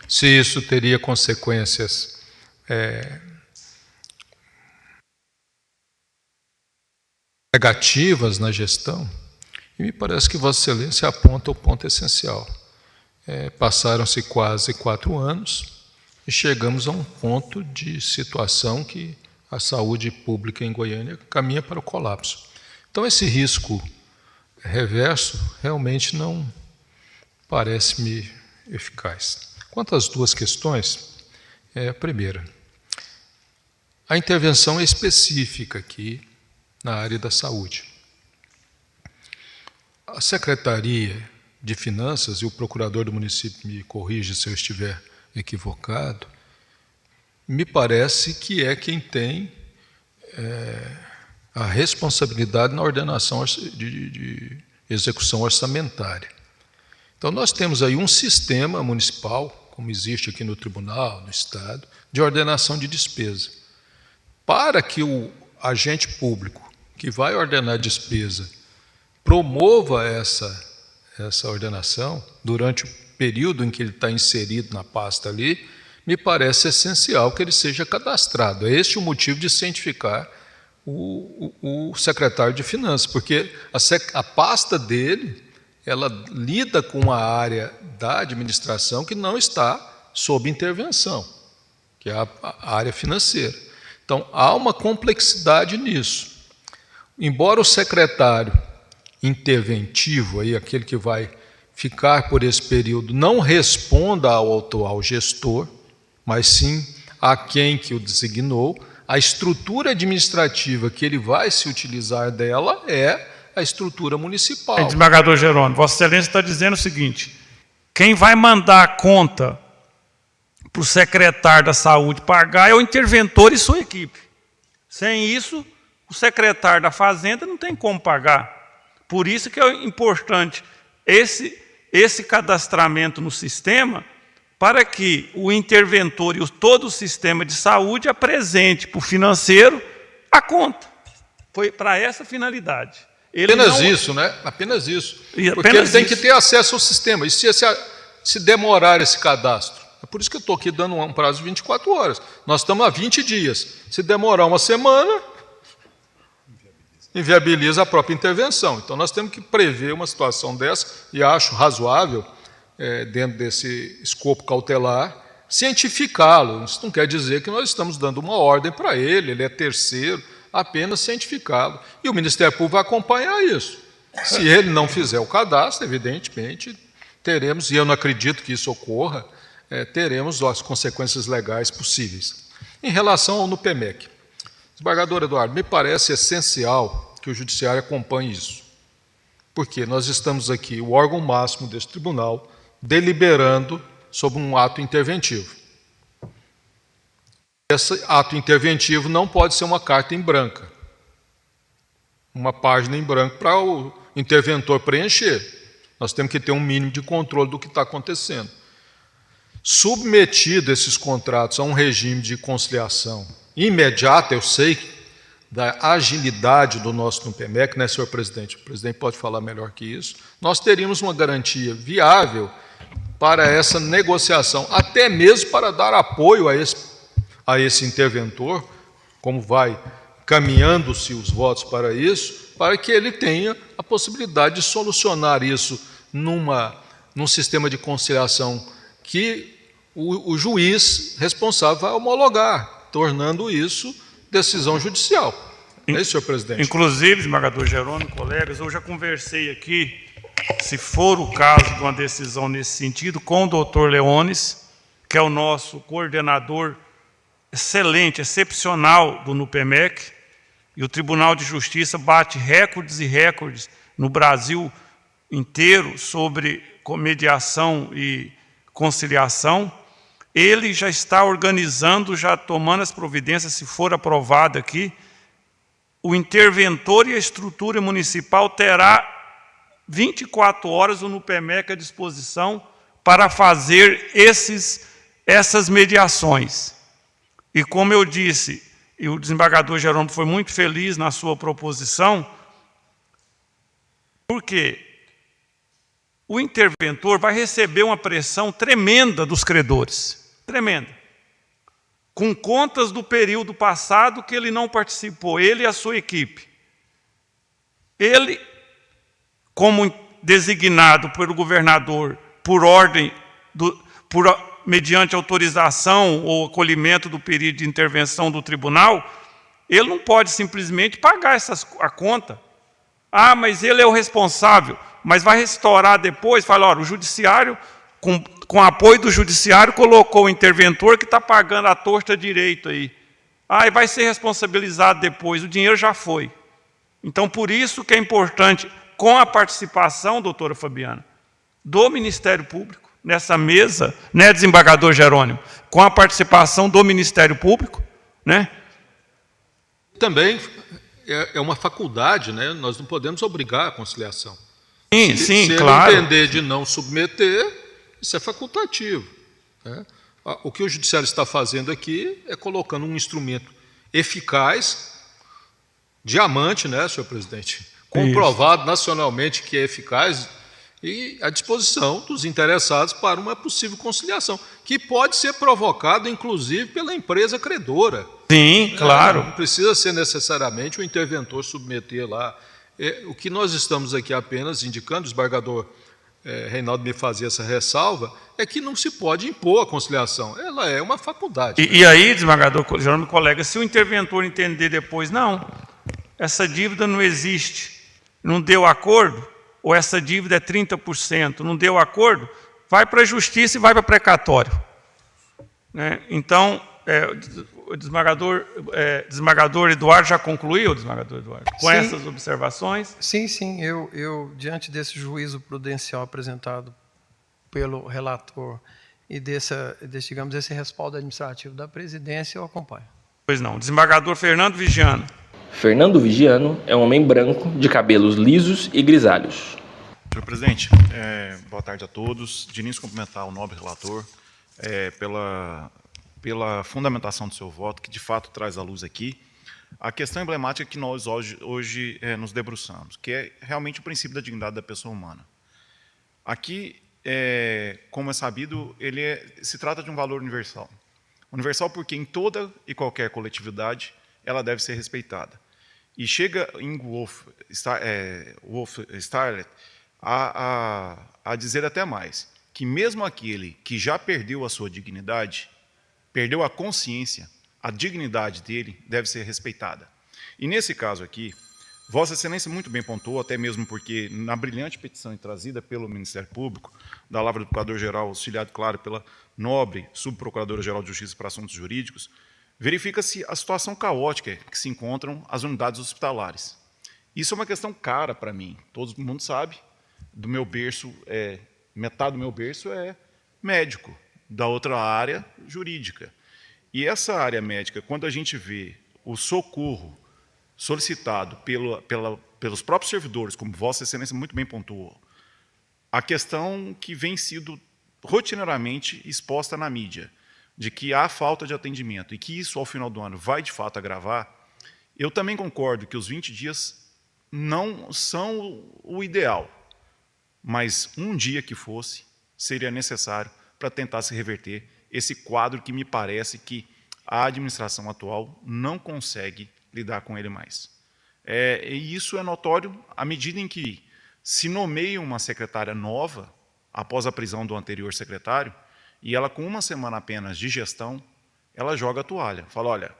se isso teria consequências negativas na gestão, e me parece que Vossa Excelência aponta o ponto essencial. Passaram-se quase 4 anos e chegamos a um ponto de situação que a saúde pública em Goiânia caminha para o colapso. Então, esse risco reverso realmente não parece-me eficaz. Quanto às duas questões, a primeira, a intervenção é específica aqui na área da saúde. A Secretaria de Finanças, e o procurador do município me corrige se eu estiver equivocado, me parece que é quem tem a responsabilidade na ordenação de execução orçamentária. Então, nós temos aí um sistema municipal, como existe aqui no Tribunal, no Estado, de ordenação de despesa. Para que o agente público que vai ordenar a despesa promova essa ordenação durante o período em que ele está inserido na pasta ali, me parece essencial que ele seja cadastrado. É este o motivo de cientificar o secretário de Finanças, porque a pasta dele, ela lida com a área da administração que não está sob intervenção, que é a área financeira. Então, há uma complexidade nisso. Embora o secretário interventivo, aí, aquele que vai ficar por esse período, não responda ao atual gestor, mas sim a quem que o designou, a estrutura administrativa que ele vai se utilizar dela é a estrutura municipal. Desembargador Jerônimo, Vossa Excelência está dizendo o seguinte: quem vai mandar a conta para o secretário da Saúde pagar é o interventor e sua equipe. Sem isso, o secretário da Fazenda não tem como pagar. Por isso que é importante esse cadastramento no sistema, para que o interventor e todo o sistema de saúde apresente para o financeiro a conta. Foi para essa finalidade. Apenas isso, né? Apenas isso. Porque ele tem que ter acesso ao sistema. E se demorar esse cadastro? É por isso que eu estou aqui dando um prazo de 24 horas. Nós estamos há 20 dias. Se demorar uma semana, inviabiliza a própria intervenção. Então, nós temos que prever uma situação dessa, e acho razoável, dentro desse escopo cautelar, cientificá-lo. Isso não quer dizer que nós estamos dando uma ordem para ele é terceiro, apenas cientificá-lo. E o Ministério Público vai acompanhar isso. Se ele não fizer o cadastro, evidentemente, teremos, e eu não acredito que isso ocorra, teremos as consequências legais possíveis. Em relação ao NUPEMEC, desembargador Eduardo, me parece essencial que o Judiciário acompanhe isso, porque nós estamos aqui, o órgão máximo desse tribunal, deliberando sobre um ato interventivo. Esse ato interventivo não pode ser uma carta em branco, uma página em branco para o interventor preencher. Nós temos que ter um mínimo de controle do que está acontecendo. Submetido esses contratos a um regime de conciliação imediata, eu sei da agilidade do nosso NUPEMEC, né, senhor presidente? O presidente pode falar melhor que isso. Nós teríamos uma garantia viável para essa negociação, até mesmo para dar apoio a esse interventor, como vai caminhando-se os votos para isso, para que ele tenha a possibilidade de solucionar isso num sistema de conciliação que o juiz responsável vai homologar, tornando isso decisão judicial. É isso, senhor presidente. Inclusive, desembargador Jerônimo, colegas, eu já conversei aqui, se for o caso de uma decisão nesse sentido, com o doutor Leones, que é o nosso coordenador excelente, excepcional do NUPEMEC, e o Tribunal de Justiça bate recordes e recordes no Brasil inteiro sobre mediação e conciliação. Ele já está organizando, já tomando as providências, se for aprovado aqui, o interventor e a estrutura municipal terá 24 horas o NUPEMEC à disposição para fazer essas mediações. E como eu disse, e o desembargador Jerônimo foi muito feliz na sua proposição, porque o interventor vai receber uma pressão tremenda dos credores, tremenda, com contas do período passado que ele não participou, ele e a sua equipe. Ele, como designado pelo governador por ordem, mediante autorização ou acolhimento do pedido de intervenção do tribunal, ele não pode simplesmente pagar a conta. Ah, mas ele é o responsável. Mas vai restaurar depois, fala, olha, o judiciário, com apoio do judiciário, colocou o interventor que está pagando a torta direito aí. Ah, e vai ser responsabilizado depois, o dinheiro já foi. Então, por isso que é importante, com a participação, doutora Fabiana, do Ministério Público, nessa mesa, né, desembargador Jerônimo, com a participação do Ministério Público, né? Também é uma faculdade, né? Nós não podemos obrigar a conciliação. Sim, se claro. ele entender de não submeter, isso é facultativo, né? O que o Judiciário está fazendo aqui é colocando um instrumento eficaz, diamante, né, senhor presidente? Comprovado nacionalmente que é eficaz, e à disposição dos interessados para uma possível conciliação, que pode ser provocado, inclusive, pela empresa credora. Sim, claro. Não precisa ser necessariamente o interventor submeter lá. O que nós estamos aqui apenas indicando, o desembargador Reinaldo me fazia essa ressalva, é que não se pode impor a conciliação. Ela é uma faculdade. E aí, desembargador Jerônimo, colega, se o interventor entender depois, não, essa dívida não existe, não deu acordo, ou essa dívida é 30%, não deu acordo, vai para a justiça e vai para precatório. Né? Então, o desembargador Eduardo já concluiu, desembargador Eduardo, com essas observações? Sim. Eu, diante desse juízo prudencial apresentado pelo relator e desse respaldo administrativo da presidência, eu acompanho. Pois não. Desembargador Fernando Vigiano. Fernando Vigiano é um homem branco, de cabelos lisos e grisalhos. Senhor presidente, boa tarde a todos. De início, cumprimentar o nobre relator pela fundamentação do seu voto, que de fato traz à luz aqui a questão emblemática que nós hoje nos debruçamos, que é realmente o princípio da dignidade da pessoa humana. Aqui, como é sabido, se trata de um valor universal. Universal porque em toda e qualquer coletividade ela deve ser respeitada. E chega em Wolf Starlet a dizer até mais, que mesmo aquele que já perdeu a sua dignidade, perdeu a consciência, a dignidade dele deve ser respeitada. E nesse caso aqui, Vossa Excelência muito bem pontuou, até mesmo porque na brilhante petição trazida pelo Ministério Público, da Lavra do Procurador-Geral, auxiliado, claro, pela nobre Subprocuradora-Geral de Justiça para Assuntos Jurídicos, verifica-se a situação caótica que se encontram as unidades hospitalares. Isso é uma questão cara para mim. Todo mundo sabe, do meu berço, metade do meu berço é médico, da outra área jurídica. E essa área médica, quando a gente vê o socorro solicitado pelos próprios servidores, como Vossa Excelência muito bem pontuou, a questão que vem sido rotineiramente exposta na mídia, de que há falta de atendimento e que isso, ao final do ano, vai de fato agravar, eu também concordo que os 20 dias não são o ideal, mas um dia que fosse, seria necessário para tentar se reverter esse quadro que me parece que a administração atual não consegue lidar com ele mais. E isso é notório à medida em que se nomeia uma secretária nova, após a prisão do anterior secretário, e ela, com uma semana apenas de gestão, ela joga a toalha. Fala, olha,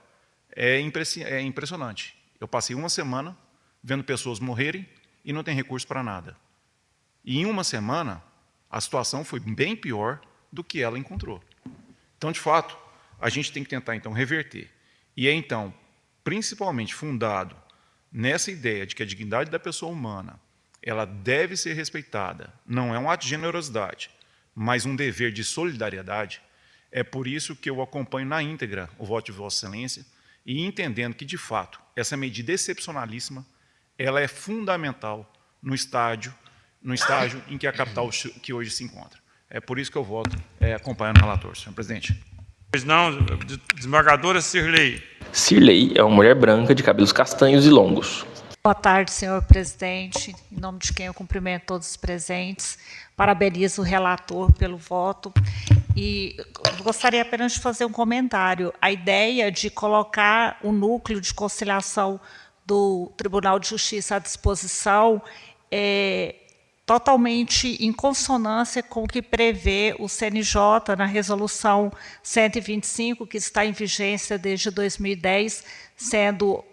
é impressionante. Eu passei uma semana vendo pessoas morrerem e não tem recurso para nada. E em uma semana, a situação foi bem pior do que ela encontrou. Então, de fato, a gente tem que tentar, então, reverter. E é, então, principalmente fundado nessa ideia de que a dignidade da pessoa humana ela deve ser respeitada, não é um ato de generosidade, mas um dever de solidariedade. É por isso que eu acompanho na íntegra o voto de Vossa Excelência e entendendo que, de fato, essa medida excepcionalíssima ela é fundamental no estágio em que a capital que hoje se encontra. É por isso que eu voto acompanhando o relator, senhor presidente. Pois não, desembargadora Cirlei. Cirlei é uma mulher branca de cabelos castanhos e longos. Boa tarde, senhor presidente. Em nome de quem eu cumprimento todos os presentes, parabenizo o relator pelo voto e gostaria apenas de fazer um comentário. A ideia de colocar o núcleo de conciliação do Tribunal de Justiça à disposição é totalmente em consonância com o que prevê o CNJ na Resolução 125, que está em vigência desde 2010, sendo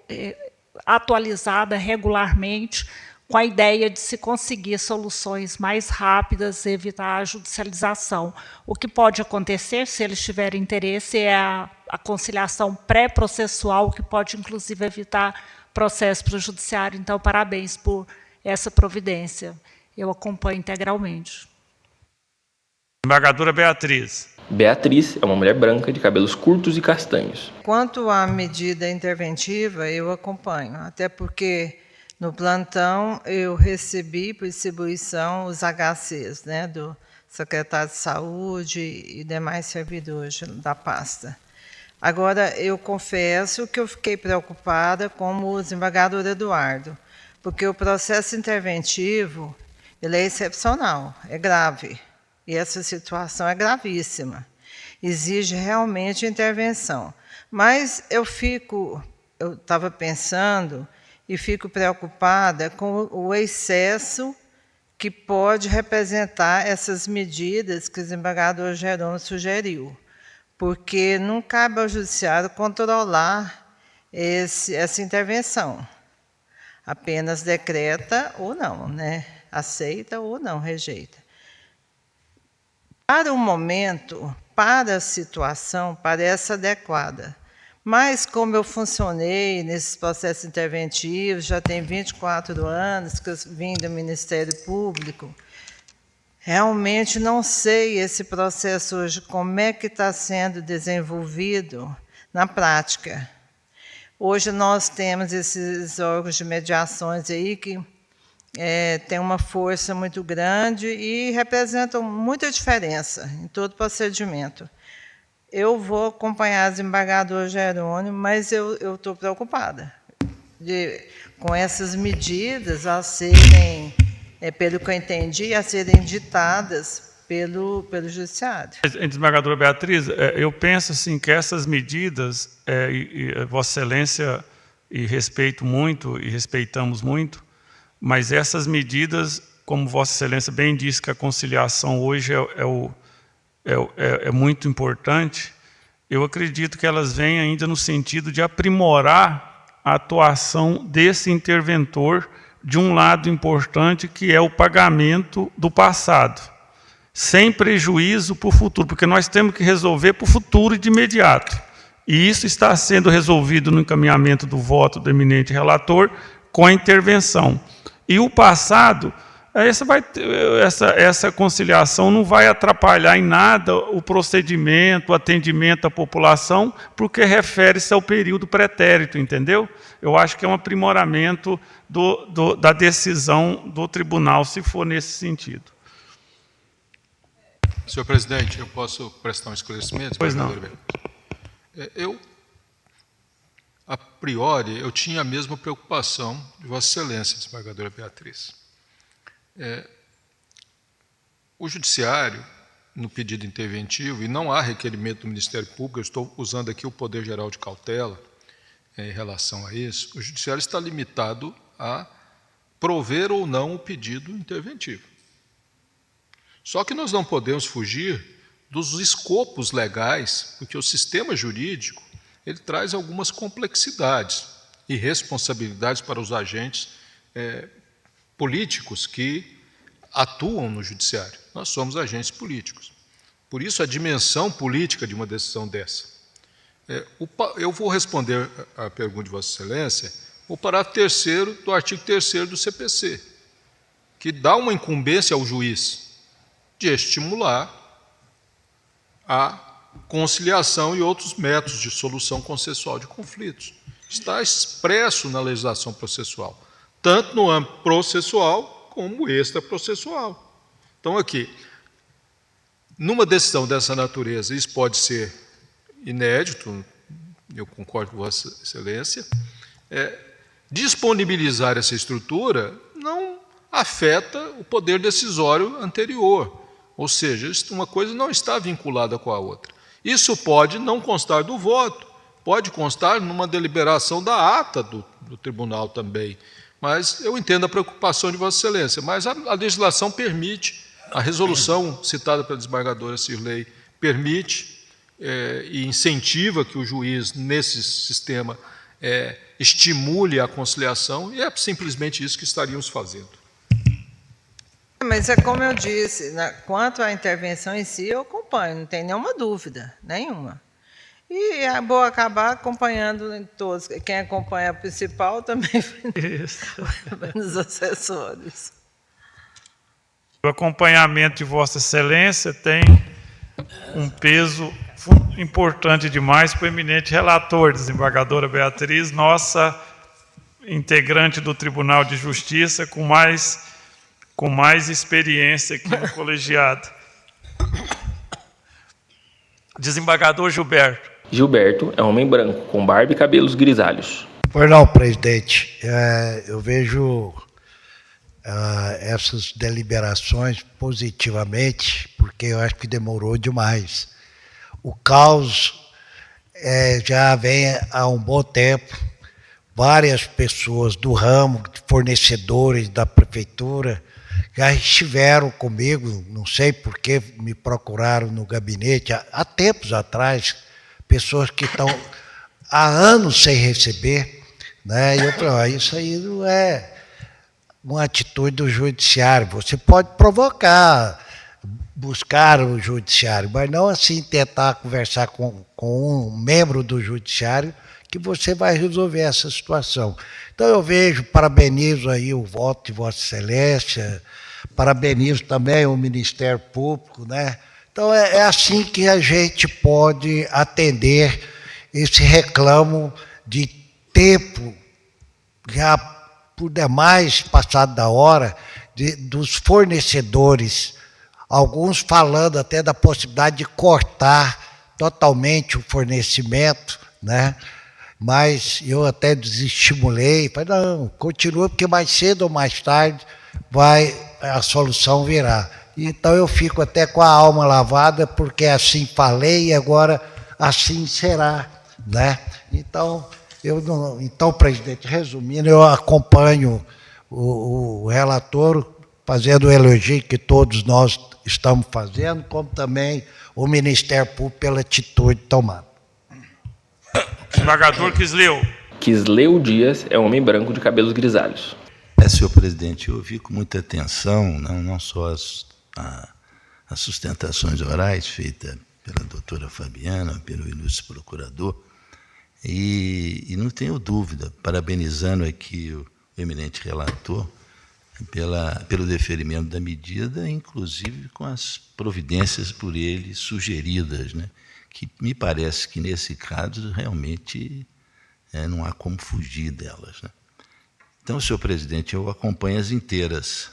atualizada regularmente, com a ideia de se conseguir soluções mais rápidas e evitar a judicialização. O que pode acontecer, se eles tiverem interesse, é a conciliação pré-processual, que pode, inclusive, evitar processo para o judiciário. Então, parabéns por essa providência. Eu acompanho integralmente. Desembargadora Beatriz. Beatriz é uma mulher branca de cabelos curtos e castanhos. Quanto à medida interventiva, eu acompanho, até porque no plantão eu recebi por distribuição os HCs, né, do secretário de Saúde e demais servidores da pasta. Agora, eu confesso que eu fiquei preocupada como o desembargador Eduardo, porque o processo interventivo ele é excepcional, é grave. E essa situação é gravíssima. Exige realmente intervenção. Mas eu estava pensando e fico preocupada com o excesso que pode representar essas medidas que o desembargador Jerônimo sugeriu, porque não cabe ao judiciário controlar essa intervenção. Apenas decreta ou não, né? Aceita ou não, rejeita. Para o momento, para a situação, parece adequada. Mas, como eu funcionei nesses processos interventivos, já tem 24 anos que eu vim do Ministério Público, realmente não sei esse processo hoje, como é que está sendo desenvolvido na prática. Hoje nós temos esses órgãos de mediações aí que têm uma força muito grande e representam muita diferença em todo o procedimento. Eu vou acompanhar o desembargador Jerônimo, mas eu estou preocupada com essas medidas a serem, pelo que eu entendi, a serem ditadas pelo Judiciário. Desembargadora Beatriz, eu penso assim, que essas medidas, Vossa Excelência, e respeito muito, e respeitamos muito, mas essas medidas, como Vossa Excelência bem disse que a conciliação hoje é muito importante, eu acredito que elas vêm ainda no sentido de aprimorar a atuação desse interventor de um lado importante, que é o pagamento do passado, sem prejuízo para o futuro, porque nós temos que resolver para o futuro e de imediato. E isso está sendo resolvido no encaminhamento do voto do eminente relator com a intervenção. E o passado, essa conciliação não vai atrapalhar em nada o procedimento, o atendimento à população, porque refere-se ao período pretérito, entendeu? Eu acho que é um aprimoramento da decisão do tribunal, se for nesse sentido. Senhor presidente, eu posso prestar um esclarecimento? Pois não. A priori, eu tinha a mesma preocupação de Vossa Excelência, desembargadora Beatriz. O Judiciário, no pedido interventivo, e não há requerimento do Ministério Público, eu estou usando aqui o Poder Geral de Cautela em relação a isso, o Judiciário está limitado a prover ou não o pedido interventivo. Só que nós não podemos fugir dos escopos legais, porque o sistema jurídico ele traz algumas complexidades e responsabilidades para os agentes políticos que atuam no judiciário. Nós somos agentes políticos. Por isso, a dimensão política de uma decisão dessa. Eu vou responder a pergunta de Vossa Excelência o parágrafo 3º do artigo 3º do CPC, que dá uma incumbência ao juiz de estimular a conciliação e outros métodos de solução consensual de conflitos. Está expresso na legislação processual, tanto no âmbito processual como extraprocessual. Então, aqui, numa decisão dessa natureza, isso pode ser inédito, eu concordo com Vossa Excelência, disponibilizar essa estrutura não afeta o poder decisório anterior, ou seja, uma coisa não está vinculada com a outra. Isso pode não constar do voto, pode constar numa deliberação da ata do tribunal também, mas eu entendo a preocupação de Vossa Excelência, mas a legislação permite, a resolução citada pela desembargadora Cirlei permite e incentiva que o juiz, nesse sistema, estimule a conciliação, e é simplesmente isso que estaríamos fazendo. Mas é como eu disse, quanto à intervenção em si, eu acompanho, não tem nenhuma dúvida, nenhuma. E vou acabar acompanhando em todos. Quem acompanha a principal também vai nos assessores. O acompanhamento de Vossa Excelência tem um peso importante demais para o eminente relator, desembargadora Beatriz, nossa integrante do Tribunal de Justiça com mais experiência aqui no colegiado. Desembargador Gilberto. Gilberto é um homem branco, com barba e cabelos grisalhos. Pois não, presidente. Eu vejo essas deliberações positivamente, porque eu acho que demorou demais. O caos já vem há um bom tempo. Várias pessoas do ramo, fornecedores da prefeitura, já estiveram comigo, não sei por que me procuraram no gabinete, há tempos atrás, pessoas que estão há anos sem receber, né? E eu falei, isso aí não é uma atitude do judiciário, você pode provocar, buscar o judiciário, mas não assim tentar conversar com um membro do judiciário que você vai resolver essa situação. Então eu vejo, parabenizo aí o voto de Vossa Excelência, parabenizo também o Ministério Público, né? Então é assim que a gente pode atender esse reclamo de tempo, já por demais passado da hora, dos fornecedores, alguns falando até da possibilidade de cortar totalmente o fornecimento, né? Mas eu até desestimulei, falei, não, continua, porque mais cedo ou mais tarde a solução virá. Então eu fico até com a alma lavada, porque assim falei e agora assim será, né? Então, presidente, resumindo, eu acompanho o relator fazendo o elogio que todos nós estamos fazendo, como também o Ministério Público pela atitude tomada. Desembargador Quisleu. Quisleu Dias é um homem branco de cabelos grisalhos. Senhor presidente, eu ouvi com muita atenção, não só as sustentações orais feitas pela doutora Fabiana, pelo ilustre procurador, e não tenho dúvida, parabenizando aqui o eminente relator pelo deferimento da medida, inclusive com as providências por ele sugeridas, né? Que me parece que, nesse caso, realmente não há como fugir delas, né? Então, senhor presidente, eu acompanho as inteiras,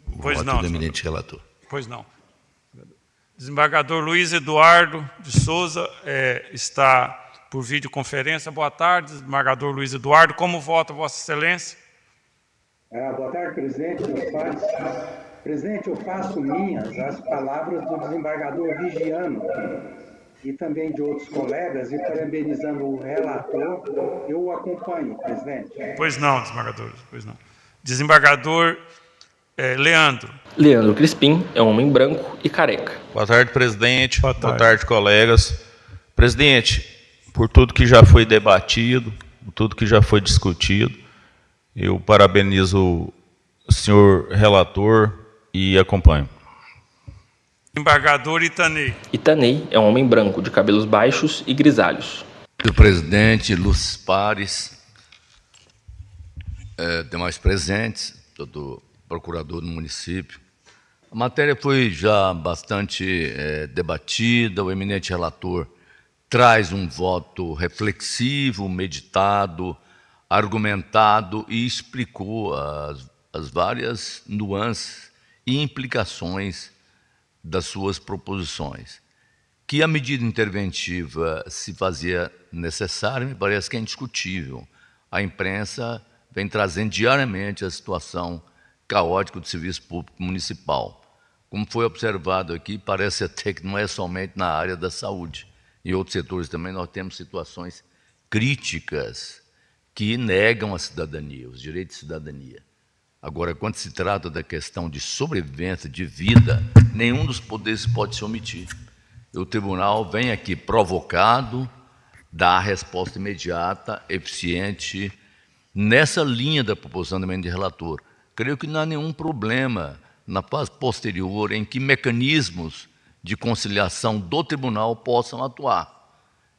o voto do eminente relator. Pois não. Desembargador Luiz Eduardo de Souza está por videoconferência. Boa tarde, desembargador Luiz Eduardo. Como vota Vossa Excelência? Boa tarde, presidente. Presidente, eu faço minhas as palavras do desembargador Vigiano e também de outros colegas, e parabenizando o relator, eu o acompanho, presidente. Pois não, desembargador, pois não. Desembargador Leandro. Leandro Crispim é um homem branco e careca. Boa tarde, presidente. Boa tarde, colegas. Presidente, por tudo que já foi debatido, por tudo que já foi discutido, eu parabenizo o senhor relator e acompanho. Desembargador Itanei. Itanei é um homem branco de cabelos baixos e grisalhos. Senhor presidente, ilustres pares, demais presentes, todo procurador do município. A matéria foi já bastante debatida, o eminente relator traz um voto reflexivo, meditado, argumentado e explicou as várias nuances e implicações das suas proposições. Que a medida interventiva se fazia necessária, me parece que é indiscutível. A imprensa vem trazendo diariamente a situação caótica do serviço público municipal. Como foi observado aqui, parece até que não é somente na área da saúde. Em outros setores também nós temos situações críticas que negam a cidadania, os direitos de cidadania. Agora, quando se trata da questão de sobrevivência, de vida, nenhum dos poderes pode se omitir. E o tribunal vem aqui provocado, dá a resposta imediata, eficiente, nessa linha da proposição do eminente relator. Creio que não há nenhum problema na fase posterior em que mecanismos de conciliação do tribunal possam atuar.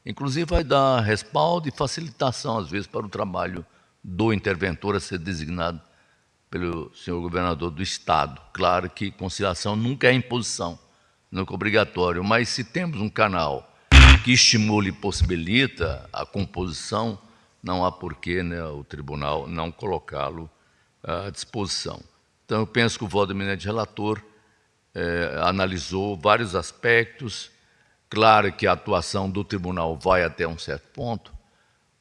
Inclusive, vai dar respaldo e facilitação, às vezes, para o trabalho do interventor a ser designado pelo senhor governador do Estado. Claro que conciliação nunca é imposição, nunca é obrigatório, mas se temos um canal que estimula e possibilita a composição, não há porquê, né, o tribunal não colocá-lo à disposição. Então, eu penso que o voto do eminente relator analisou vários aspectos. Claro que a atuação do tribunal vai até um certo ponto,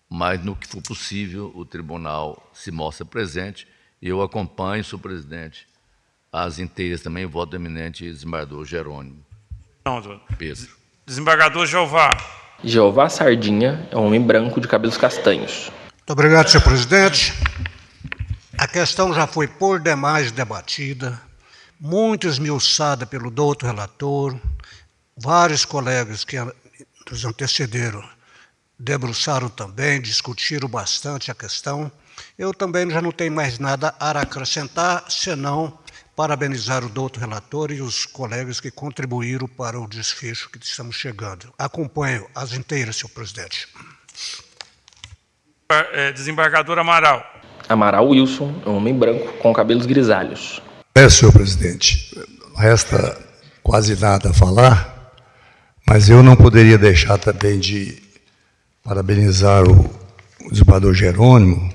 mas no que for possível, o tribunal se mostra presente Eu acompanho, senhor presidente, as inteiras também, o voto do eminente desembargador Jerônimo. Não, doutor. Pedro. Desembargador Jeová. Jeová Sardinha é um homem branco de cabelos castanhos. Muito obrigado, senhor presidente. A questão já foi por demais debatida, muito esmiuçada pelo doutor relator, vários colegas que nos antecederam debruçaram também, discutiram bastante a questão. Eu também já não tenho mais nada a acrescentar, senão parabenizar o doutor relator e os colegas que contribuíram para o desfecho que estamos chegando. Acompanho as inteiras, senhor presidente. Desembargador Amaral. Amaral Wilson é um homem branco com cabelos grisalhos. Senhor presidente, não resta quase nada a falar, mas eu não poderia deixar também de parabenizar o desembargador Jerônimo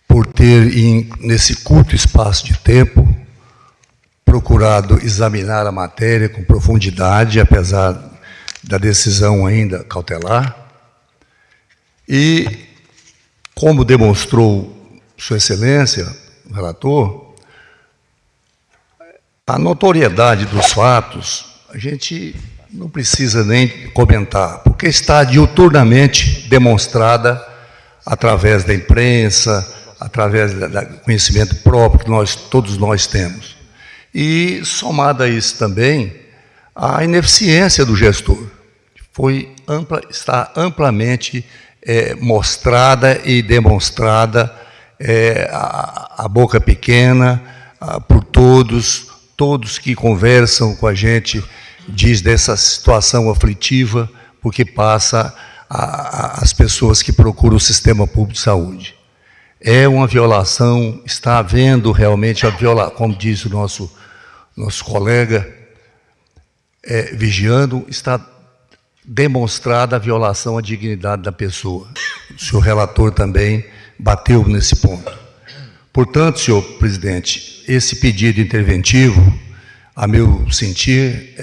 por ter, nesse curto espaço de tempo, procurado examinar a matéria com profundidade, apesar da decisão ainda cautelar. E, como demonstrou Sua Excelência, o relator, a notoriedade dos fatos, a gente não precisa nem comentar, porque está diuturnamente demonstrada através da imprensa, através do conhecimento próprio que todos nós temos. E, somada a isso também, a ineficiência do gestor está amplamente mostrada e demonstrada, a boca pequena, por todos que conversam com a gente, diz dessa situação aflitiva, porque passa as pessoas que procuram o sistema público de saúde. É uma violação, está havendo realmente a violação, como diz o nosso colega, vigiando, está demonstrada a violação à dignidade da pessoa. O senhor relator também bateu nesse ponto. Portanto, senhor presidente, esse pedido interventivo, a meu sentir,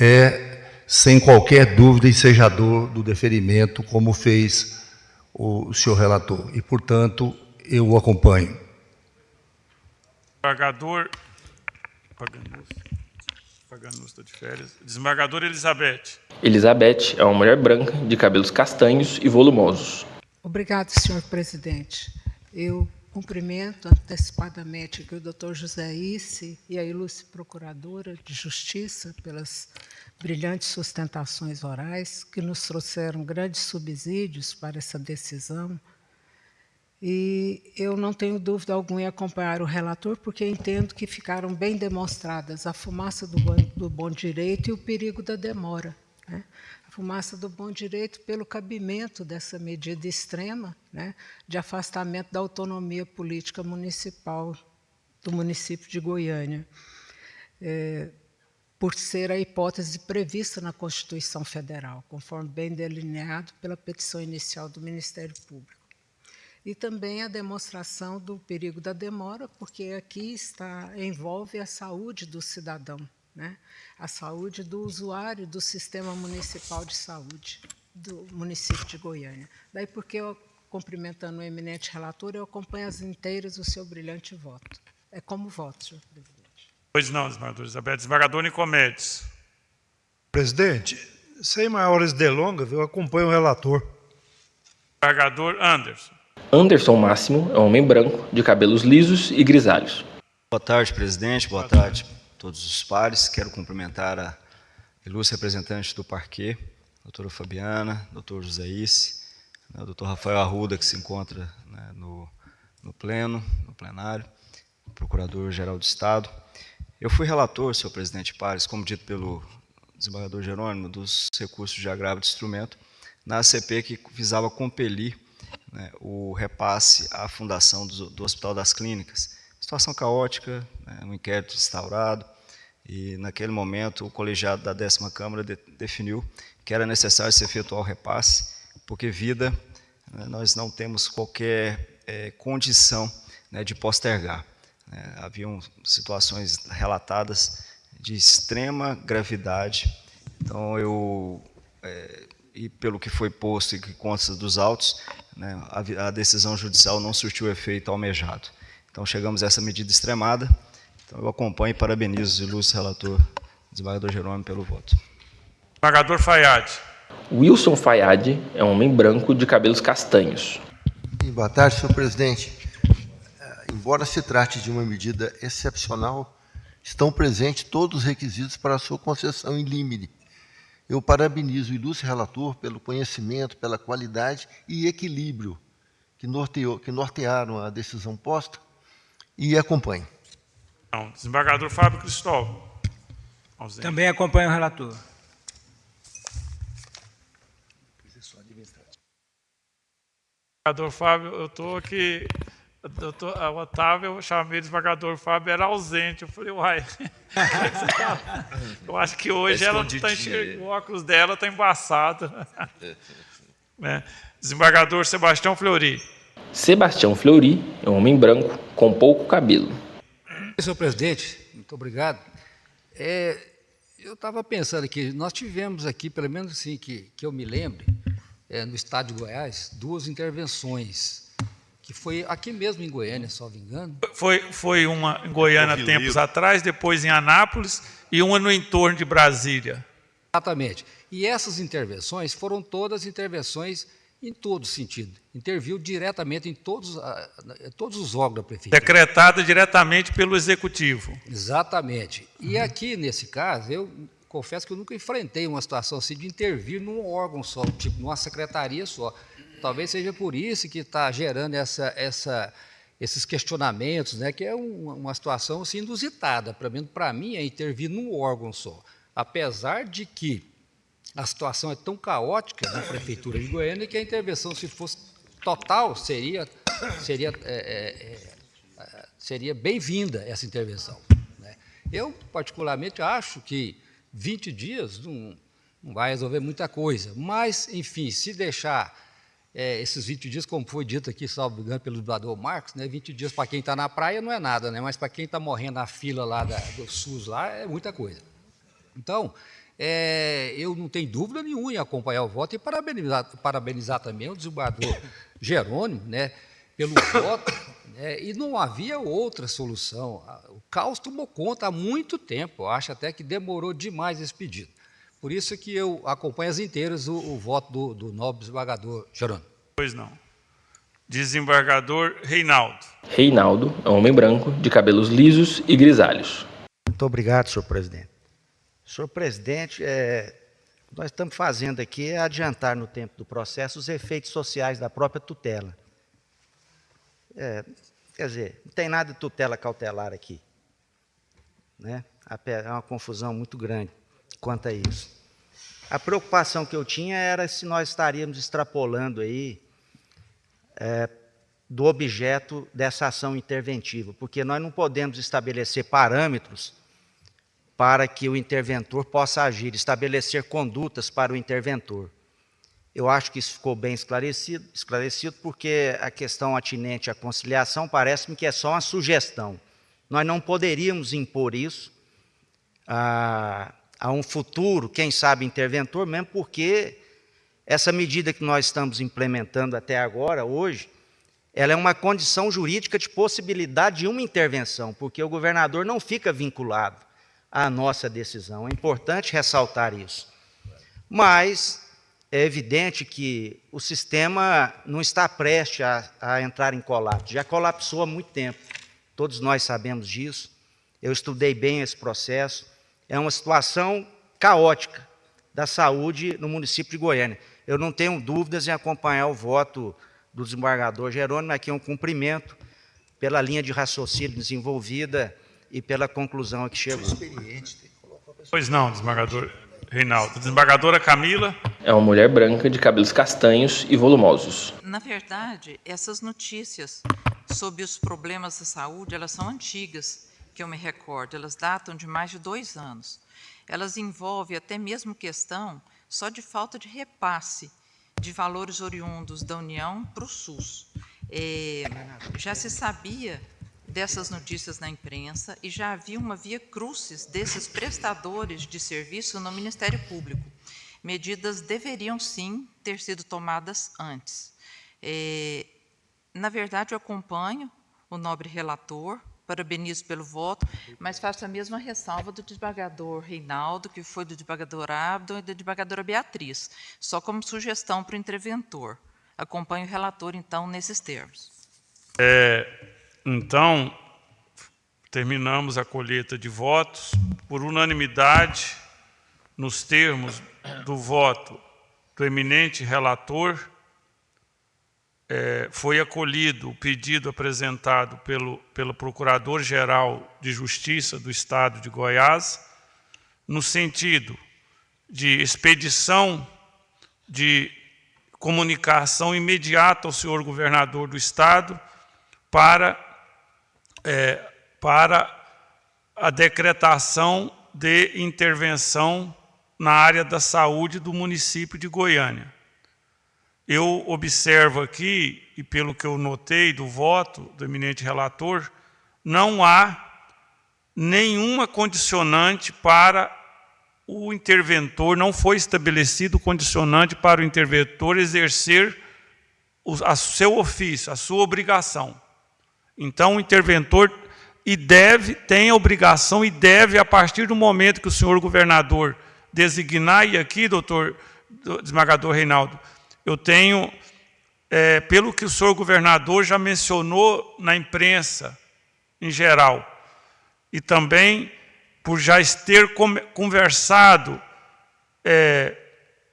sem qualquer dúvida, ensejador do deferimento, como fez o senhor relator. E, portanto, eu o acompanho. Desembargador Paganusso está de férias. Desembargadora Elizabeth. Elizabeth é uma mulher branca de cabelos castanhos e volumosos. Obrigado, senhor presidente. Eu cumprimento antecipadamente aqui o doutor José Isse e a ilustre procuradora de Justiça pelas brilhantes sustentações orais que nos trouxeram grandes subsídios para essa decisão. E eu não tenho dúvida alguma em acompanhar o relator, porque entendo que ficaram bem demonstradas a fumaça do bom direito e o perigo da demora, né? A fumaça do bom direito pelo cabimento dessa medida extrema, né, de afastamento da autonomia política municipal do município de Goiânia, por ser a hipótese prevista na Constituição Federal, conforme bem delineado pela petição inicial do Ministério Público. E também a demonstração do perigo da demora, porque aqui envolve a saúde do cidadão, né? A saúde do usuário do Sistema Municipal de Saúde do município de Goiânia. Daí porque eu, cumprimentando o eminente relator, eu acompanho as inteiras do seu brilhante voto. É como voto, senhor presidente. Pois não, desembargador Elizabeth. Desembargador Nicomedes. Presidente, sem maiores delongas, eu acompanho o relator. Desembargador Anderson. Anderson Máximo é um homem branco de cabelos lisos e grisalhos. Boa tarde, presidente. Boa tarde a todos os pares. Quero cumprimentar a ilustre representante do Parquet, doutora Fabiana, doutor José Isse, o doutor Rafael Arruda, que se encontra, né, no plenário, o Procurador-Geral do Estado. Eu fui relator, senhor presidente pares, como dito pelo desembargador Jerônimo, dos recursos de agravo de instrumento, na ACP que visava compelir, né, o repasse à fundação do Hospital das Clínicas. Situação caótica, né, um inquérito instaurado, e naquele momento o colegiado da 10ª Câmara definiu que era necessário se efetuar o repasse, porque vida, né, nós não temos qualquer condição, né, de postergar. Haviam situações relatadas de extrema gravidade, então e pelo que foi posto e que consta dos autos, né, a decisão judicial não surtiu o efeito almejado. Então, chegamos a essa medida extremada. Então, eu acompanho e parabenizo o ilustre relator, desembargador Jerônimo, pelo voto. Desembargador Fayad. Wilson Fayad é um homem branco de cabelos castanhos. Boa tarde, senhor presidente. Embora se trate de uma medida excepcional, estão presentes todos os requisitos para a sua concessão em limine. Eu parabenizo o ilustre relator pelo conhecimento, pela qualidade e equilíbrio que nortearam a decisão posta e acompanho. Desembargador Fábio Cristóvão. Ausente. Também acompanho o relator. Desembargador Fábio, eu estou aqui. A Otávio, eu chamei o desembargador Fábio, era ausente. Eu falei, uai. Eu acho que hoje ela não está enxergando, o óculos dela está embaçado. Né? Desembargador Sebastião Fleury. Sebastião Fleury é um homem branco com pouco cabelo. Senhor presidente, muito obrigado. Eu estava pensando aqui, nós tivemos aqui, pelo menos assim que eu me lembre, no estado de Goiás, 2 intervenções, que foi aqui mesmo em Goiânia, se não me engano. Foi uma em Goiânia tempos atrás, depois em Anápolis e uma no entorno de Brasília. Exatamente. E essas intervenções foram todas intervenções em todo sentido. Interviu diretamente em todos os órgãos da prefeitura. Decretada diretamente pelo Executivo. Exatamente. E aqui, nesse caso, eu confesso que eu nunca enfrentei uma situação assim de intervir num órgão só, tipo numa secretaria só. Talvez seja por isso que está gerando esses questionamentos, né, que é uma situação assim, inusitada. Para mim, é intervir num órgão só. Apesar de que a situação é tão caótica na Prefeitura de Goiânia que a intervenção, se fosse total, seria bem-vinda essa intervenção. Né? Eu, particularmente, acho que 20 dias não vai resolver muita coisa, mas, enfim, se deixar esses 20 dias, como foi dito aqui, salvo engano, pelo desembargador Marcos, né, 20 dias para quem está na praia não é nada, né, mas para quem está morrendo na fila lá do SUS lá, é muita coisa. Então, eu não tenho dúvida nenhuma em acompanhar o voto e parabenizar também o desembargador Jerônimo, né, pelo voto, né, e não havia outra solução. O caos tomou conta há muito tempo, eu acho até que demorou demais esse pedido. Por isso que eu acompanho as inteiras o voto do nobre desembargador Jerônimo. Pois não. Desembargador Reinaldo. Reinaldo é um homem branco de cabelos lisos e grisalhos. Muito obrigado, senhor presidente. Senhor presidente, nós estamos fazendo aqui adiantar no tempo do processo os efeitos sociais da própria tutela. Quer dizer, não tem nada de tutela cautelar aqui. Né? É uma confusão muito grande quanto a isso. A preocupação que eu tinha era se nós estaríamos extrapolando aí do objeto dessa ação interventiva, porque nós não podemos estabelecer parâmetros para que o interventor possa agir, estabelecer condutas para o interventor. Eu acho que isso ficou bem esclarecido porque a questão atinente à conciliação parece-me que é só uma sugestão. Nós não poderíamos impor isso a um futuro, quem sabe, interventor, mesmo porque essa medida que nós estamos implementando até agora, hoje, ela é uma condição jurídica de possibilidade de uma intervenção, porque o governador não fica vinculado à nossa decisão. É importante ressaltar isso. Mas é evidente que o sistema não está prestes a entrar em colapso. Já colapsou há muito tempo. Todos nós sabemos disso. Eu estudei bem esse processo. É uma situação caótica da saúde no município de Goiânia. Eu não tenho dúvidas em acompanhar o voto do desembargador Jerônimo, aqui é um cumprimento pela linha de raciocínio desenvolvida e pela conclusão a que chegou. Pois não, desembargador Reinaldo. Desembargadora Camila. É uma mulher branca de cabelos castanhos e volumosos. Na verdade, essas notícias sobre os problemas da saúde, elas são antigas, que eu me recordo, elas datam de mais de 2 anos. Elas envolvem até mesmo questão só de falta de repasse de valores oriundos da União para o SUS. Já se sabia dessas notícias na imprensa e já havia uma via crucis desses prestadores de serviço no Ministério Público. Medidas deveriam, sim, ter sido tomadas antes. Na verdade, eu acompanho o nobre relator, parabenizo pelo voto, mas faço a mesma ressalva do desembargador Reinaldo, que foi do desembargador Abdon e da desembargadora Beatriz, só como sugestão para o interventor. Acompanho o relator, então, nesses termos. Então, terminamos a colheita de votos. Por unanimidade, nos termos do voto do eminente relator, foi acolhido o pedido apresentado pelo Procurador-Geral de Justiça do Estado de Goiás, no sentido de expedição de comunicação imediata ao senhor governador do Estado para a decretação de intervenção na área da saúde do município de Goiânia. Eu observo aqui, e pelo que eu notei do voto do eminente relator, não há nenhuma condicionante para o interventor, não foi estabelecido condicionante para o interventor exercer o seu ofício, a sua obrigação. Então, o interventor tem a obrigação e deve, a partir do momento que o senhor governador designar, e aqui, doutor desembargador Reinaldo, eu tenho, pelo que o senhor governador já mencionou na imprensa em geral, e também por já ter conversado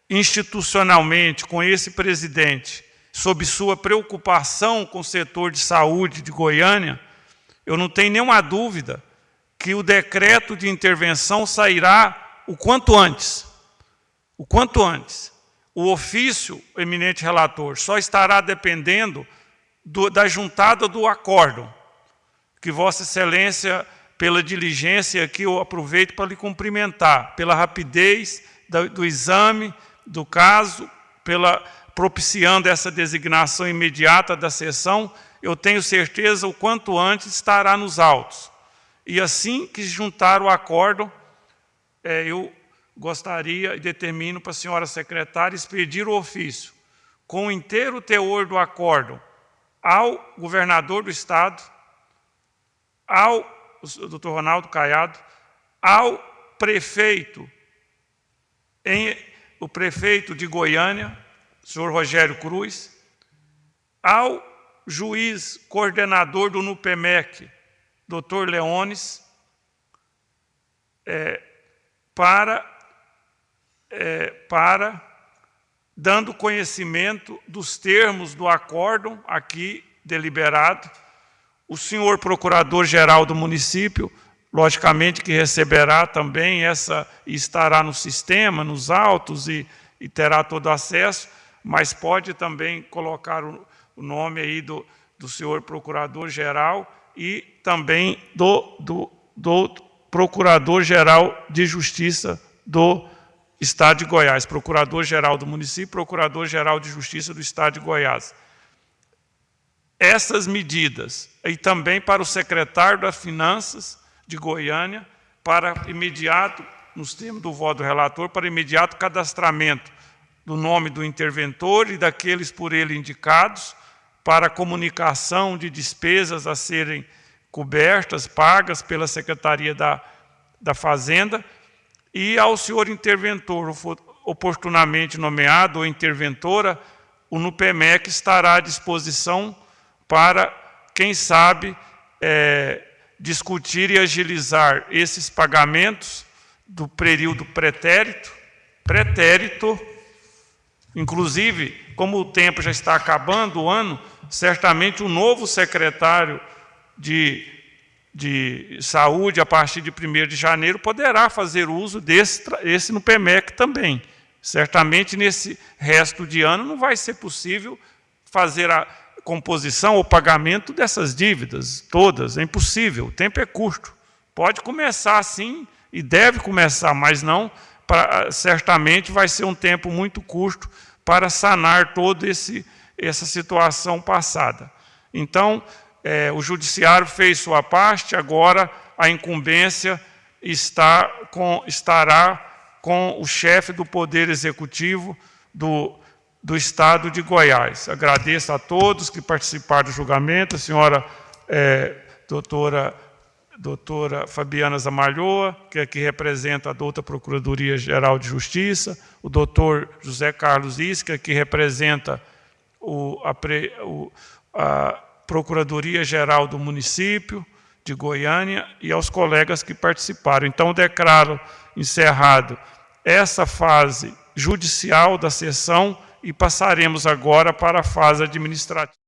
institucionalmente com esse presidente sobre sua preocupação com o setor de saúde de Goiânia, eu não tenho nenhuma dúvida que o decreto de intervenção sairá o quanto antes. O quanto antes. O ofício, eminente relator, só estará dependendo da juntada do acórdão, que Vossa Excelência, pela diligência aqui, eu aproveito para lhe cumprimentar, pela rapidez do exame do caso, propiciando essa designação imediata da sessão, eu tenho certeza o quanto antes estará nos autos. E assim que juntar o acórdão, eu gostaria e determino para a senhora secretária expedir o ofício com o inteiro teor do acórdão ao governador do Estado, ao doutor Ronaldo Caiado, ao prefeito, o prefeito de Goiânia, senhor Rogério Cruz, ao juiz coordenador do NUPEMEC, doutor Leones, dando conhecimento dos termos do acórdão aqui deliberado, o senhor procurador-geral do município, logicamente que receberá também e estará no sistema, nos autos e terá todo acesso, mas pode também colocar o nome aí do senhor procurador-geral e também do procurador-geral de Justiça do Estado de Goiás, procurador-geral do município, procurador-geral de Justiça do Estado de Goiás. Essas medidas, e também para o secretário das Finanças de Goiânia, para imediato, nos termos do voto do relator, para imediato cadastramento do nome do interventor e daqueles por ele indicados, para comunicação de despesas a serem cobertas, pagas pela Secretaria da Fazenda, e ao senhor interventor, oportunamente nomeado, ou interventora, o NUPEMEC estará à disposição para, quem sabe, discutir e agilizar esses pagamentos do período pretérito, inclusive, como o tempo já está acabando o ano, certamente o novo secretário de Saúde, a partir de 1º de janeiro, poderá fazer uso desse NUPEMEC também. Certamente, nesse resto de ano, não vai ser possível fazer a composição ou pagamento dessas dívidas todas, é impossível, o tempo é curto. Pode começar sim, e deve começar, mas não, certamente vai ser um tempo muito curto para sanar toda essa situação passada. Então, o Judiciário fez sua parte, agora a incumbência estará com o chefe do Poder Executivo do Estado de Goiás. Agradeço a todos que participaram do julgamento, a senhora doutora Fabiana Zamalhoa, que aqui representa a outra Procuradoria-Geral de Justiça, o doutor José Carlos Isca, que representa a Procuradoria-Geral do município de Goiânia, e aos colegas que participaram. Então, declaro encerrado essa fase judicial da sessão e passaremos agora para a fase administrativa.